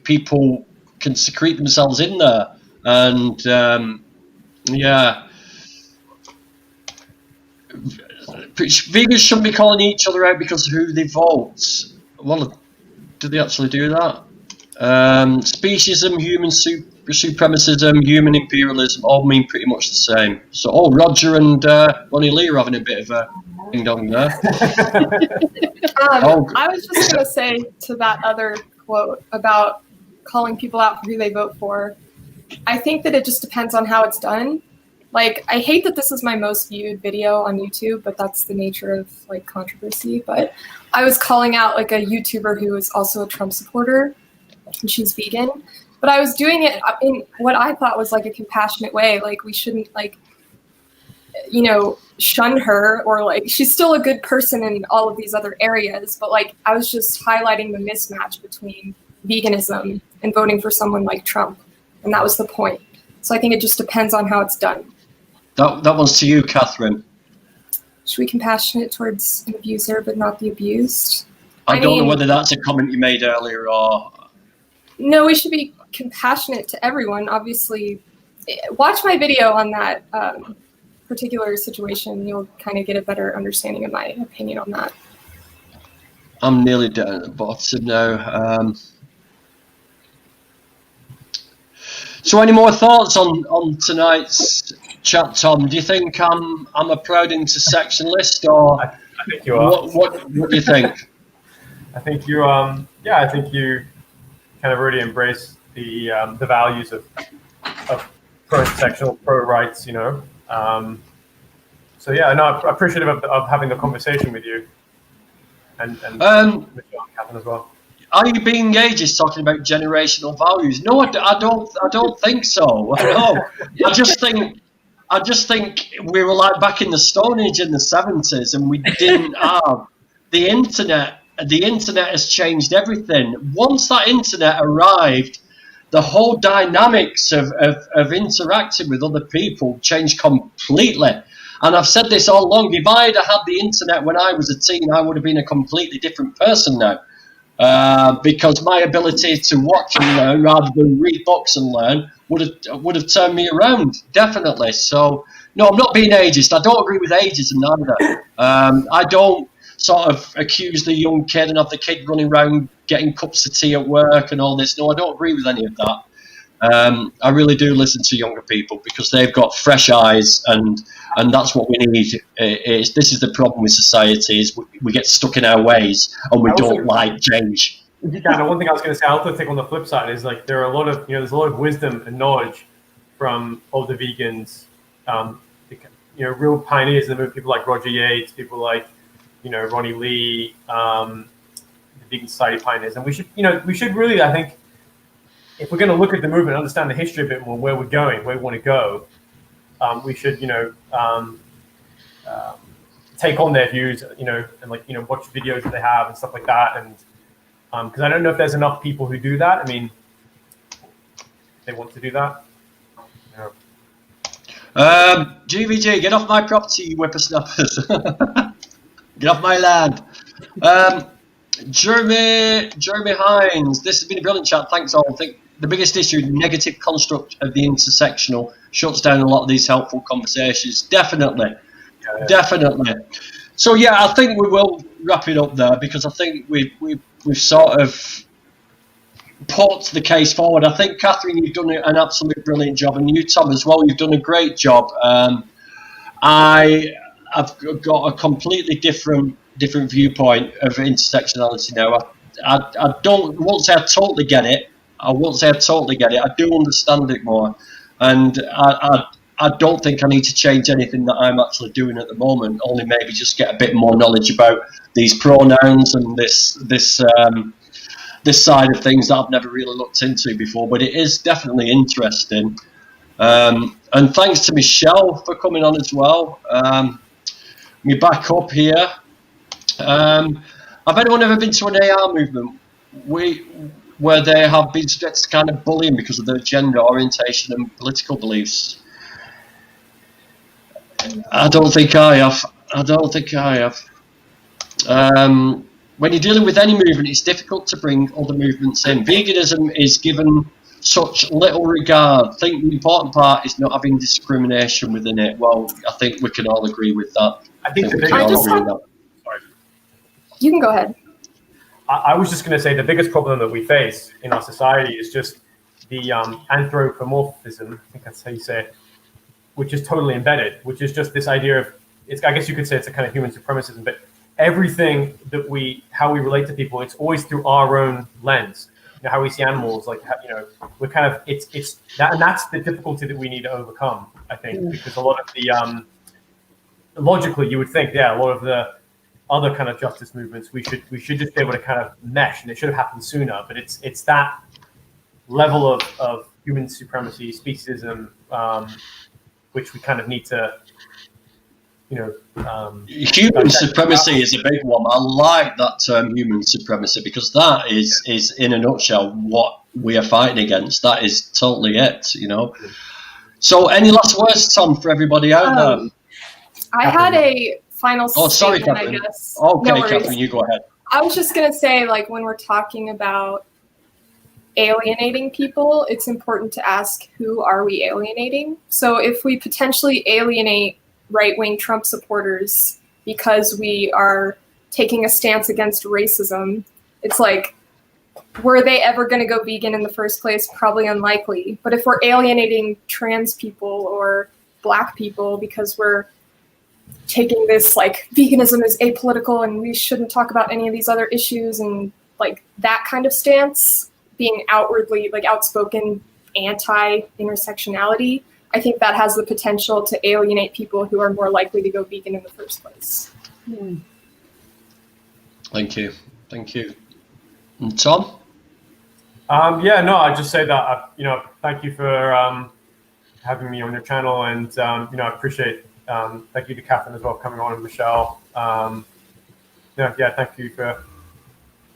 people can secrete themselves in there, and vegans shouldn't be calling each other out because of who they vote. Well, do they actually do that? Speciesism, human supremacism, human imperialism all mean pretty much the same. So, Roger and Ronnie Lee are having a bit of a ding dong there. I was just going to say to that other quote about calling people out for who they vote for, I think that it just depends on how it's done. Like, I hate that this is my most viewed video on YouTube, but that's the nature of like controversy. But I was calling out like a YouTuber who is also a Trump supporter, and she's vegan. But I was doing it in what I thought was like a compassionate way. Like, we shouldn't like, shun her, or like, she's still a good person in all of these other areas. But like, I was just highlighting the mismatch between veganism and voting for someone like Trump. And that was the point. So I think it just depends on how it's done. That one's to you, Catherine. Should we be compassionate towards an abuser but not the abused? I don't know whether that's a comment you made earlier or... No, we should be compassionate to everyone. Obviously, watch my video on that particular situation. You'll kind of get a better understanding of my opinion on that. I'm nearly down at the bottom now. So any more thoughts on tonight's chat, Tom? Do you think I'm a proud intersectionalist, or I think you are. What do you think? I think you I think you kind of really embrace the values of pro-intersectional, pro-rights, So yeah, no, I'm appreciative of having the conversation with you, and Catherine as well. Are you being ageist talking about generational values? No, I don't think so. No, I just think we were like back in the Stone Age in the 70s, and we didn't have the internet. The internet has changed everything. Once that internet arrived, the whole dynamics of interacting with other people changed completely. And I've said this all along, if I'd had the internet when I was a teen, I would have been a completely different person now. Because my ability to watch and learn rather than read books and learn would have turned me around, definitely. So, no, I'm not being ageist. I don't agree with ageism either. I don't sort of accuse the young kid and have the kid running around getting cups of tea at work and all this. No, I don't agree with any of that. I really do listen to younger people because they've got fresh eyes, and that's what we need. This is the problem with society: is we get stuck in our ways and we don't like change. Yeah, one thing I was going to say, I also think on the flip side is like there are a lot of there's a lot of wisdom and knowledge from older vegans, real pioneers in the movement, people like Roger Yates, people like Ronnie Lee, the Vegan Society pioneers, and we should really, I think, if we're going to look at the movement and understand the history a bit more, where we're going, where we want to go, we should, take on their views, and watch videos that they have and stuff like that. And because I don't know if there's enough people who do that. I mean, they want to do that. GVG, get off my property, you whippersnappers. Get off my land. Jeremy Hines, this has been a brilliant chat. Thanks all. I think the biggest issue, negative construct of the intersectional, shuts down a lot of these helpful conversations. Definitely. So yeah, I think we will wrap it up there because I think we've sort of put the case forward. I think Catherine, you've done an absolute brilliant job, and you, Tom, as well. You've done a great job. I've got a completely different viewpoint of intersectionality now. I won't say I totally get it. I do understand it more, and I don't think I need to change anything that I'm actually doing at the moment. Only maybe just get a bit more knowledge about these pronouns and this side of things that I've never really looked into before. But it is definitely interesting. And thanks to Michelle for coming on as well. Me back up here. Have anyone ever been to an AR movement where they have been subjected to kind of bullying because of their gender orientation and political beliefs? I don't think I have. When you're dealing with any movement, it's difficult to bring other movements in. Veganism is given such little regard. I think the important part is not having discrimination within it. Well, I think we can all agree with that. You can go ahead. I was just going to say the biggest problem that we face in our society is just the anthropomorphism, I think that's how you say it, which is totally embedded, which is just this idea of, I guess you could say it's a kind of human supremacism, but everything that how we relate to people, it's always through our own lens. How we see animals, we're kind of, it's that, and that's the difficulty that we need to overcome, I think, because a lot of the, logically you would think, a lot of the other kind of justice movements, we should just be able to kind of mesh, and it should have happened sooner. But it's that level of human supremacy, speciesism, which we kind of need to, human supremacy is a big one. I like that term, human supremacy, because that is in a nutshell what we are fighting against. That is totally it, So, any last words, Tom, for everybody out there? I had a final statement, sorry, Catherine. I guess. Okay, No Catherine, you go ahead. I was just going to say, when we're talking about alienating people, it's important to ask, who are we alienating? So if we potentially alienate right-wing Trump supporters because we are taking a stance against racism, it's were they ever going to go vegan in the first place? Probably unlikely. But if we're alienating trans people or Black people because we're taking this veganism is apolitical and we shouldn't talk about any of these other issues, and that kind of stance, being outwardly outspoken anti-intersectionality, I think that has the potential to alienate people who are more likely to go vegan in the first place. Thank you. And Tom? I'd just say that thank you for having me on your channel, and I appreciate. Thank you to Catherine as well for coming on, and Michelle. Thank you for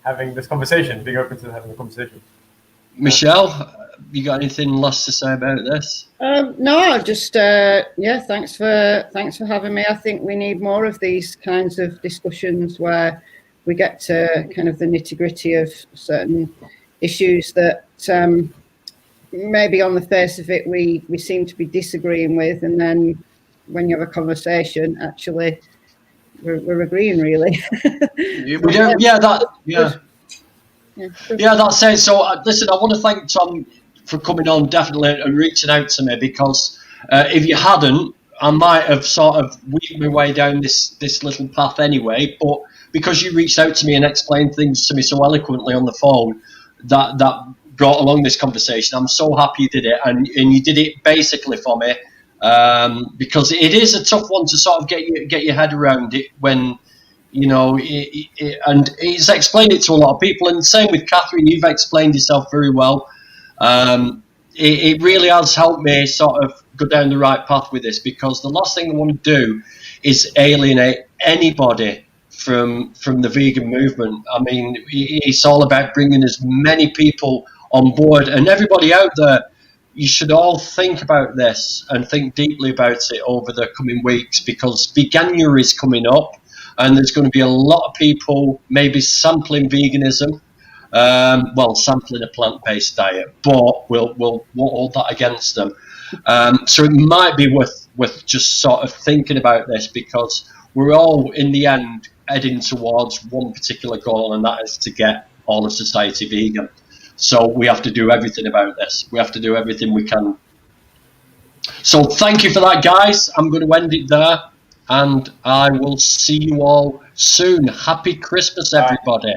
having this conversation, being open to having the conversation. Michelle, you got anything less to say about this? No, just thanks for having me. I think we need more of these kinds of discussions where we get to kind of the nitty-gritty of certain issues that maybe on the face of it we seem to be disagreeing with, and then when you have a conversation, actually we're agreeing, really. We don't, that's it. So listen, I want to thank Tom for coming on, definitely, and reaching out to me, because if you hadn't, I might have sort of weaved my way down this little path anyway. But because you reached out to me and explained things to me so eloquently on the phone, that brought along this conversation. I'm so happy you did it, and you did it basically for me, because it is a tough one to sort of get your head around it when, you know, and it's explained it to a lot of people. And same with Catherine, you've explained yourself very well. It really has helped me sort of go down the right path with this, because the last thing I want to do is alienate anybody from the vegan movement. I mean, it's all about bringing as many people on board, and everybody out there, you should all think about this and think deeply about it over the coming weeks, because Veganuary is coming up, and there's going to be a lot of people maybe sampling veganism, sampling a plant-based diet, but we'll hold that against them. So it might be worth just sort of thinking about this, because we're all in the end heading towards one particular goal, and that is to get all of society vegan. So we have to do everything about this. We have to do everything we can. So thank you for that, guys. I'm going to end it there, and I will see you all soon. Happy Christmas, everybody.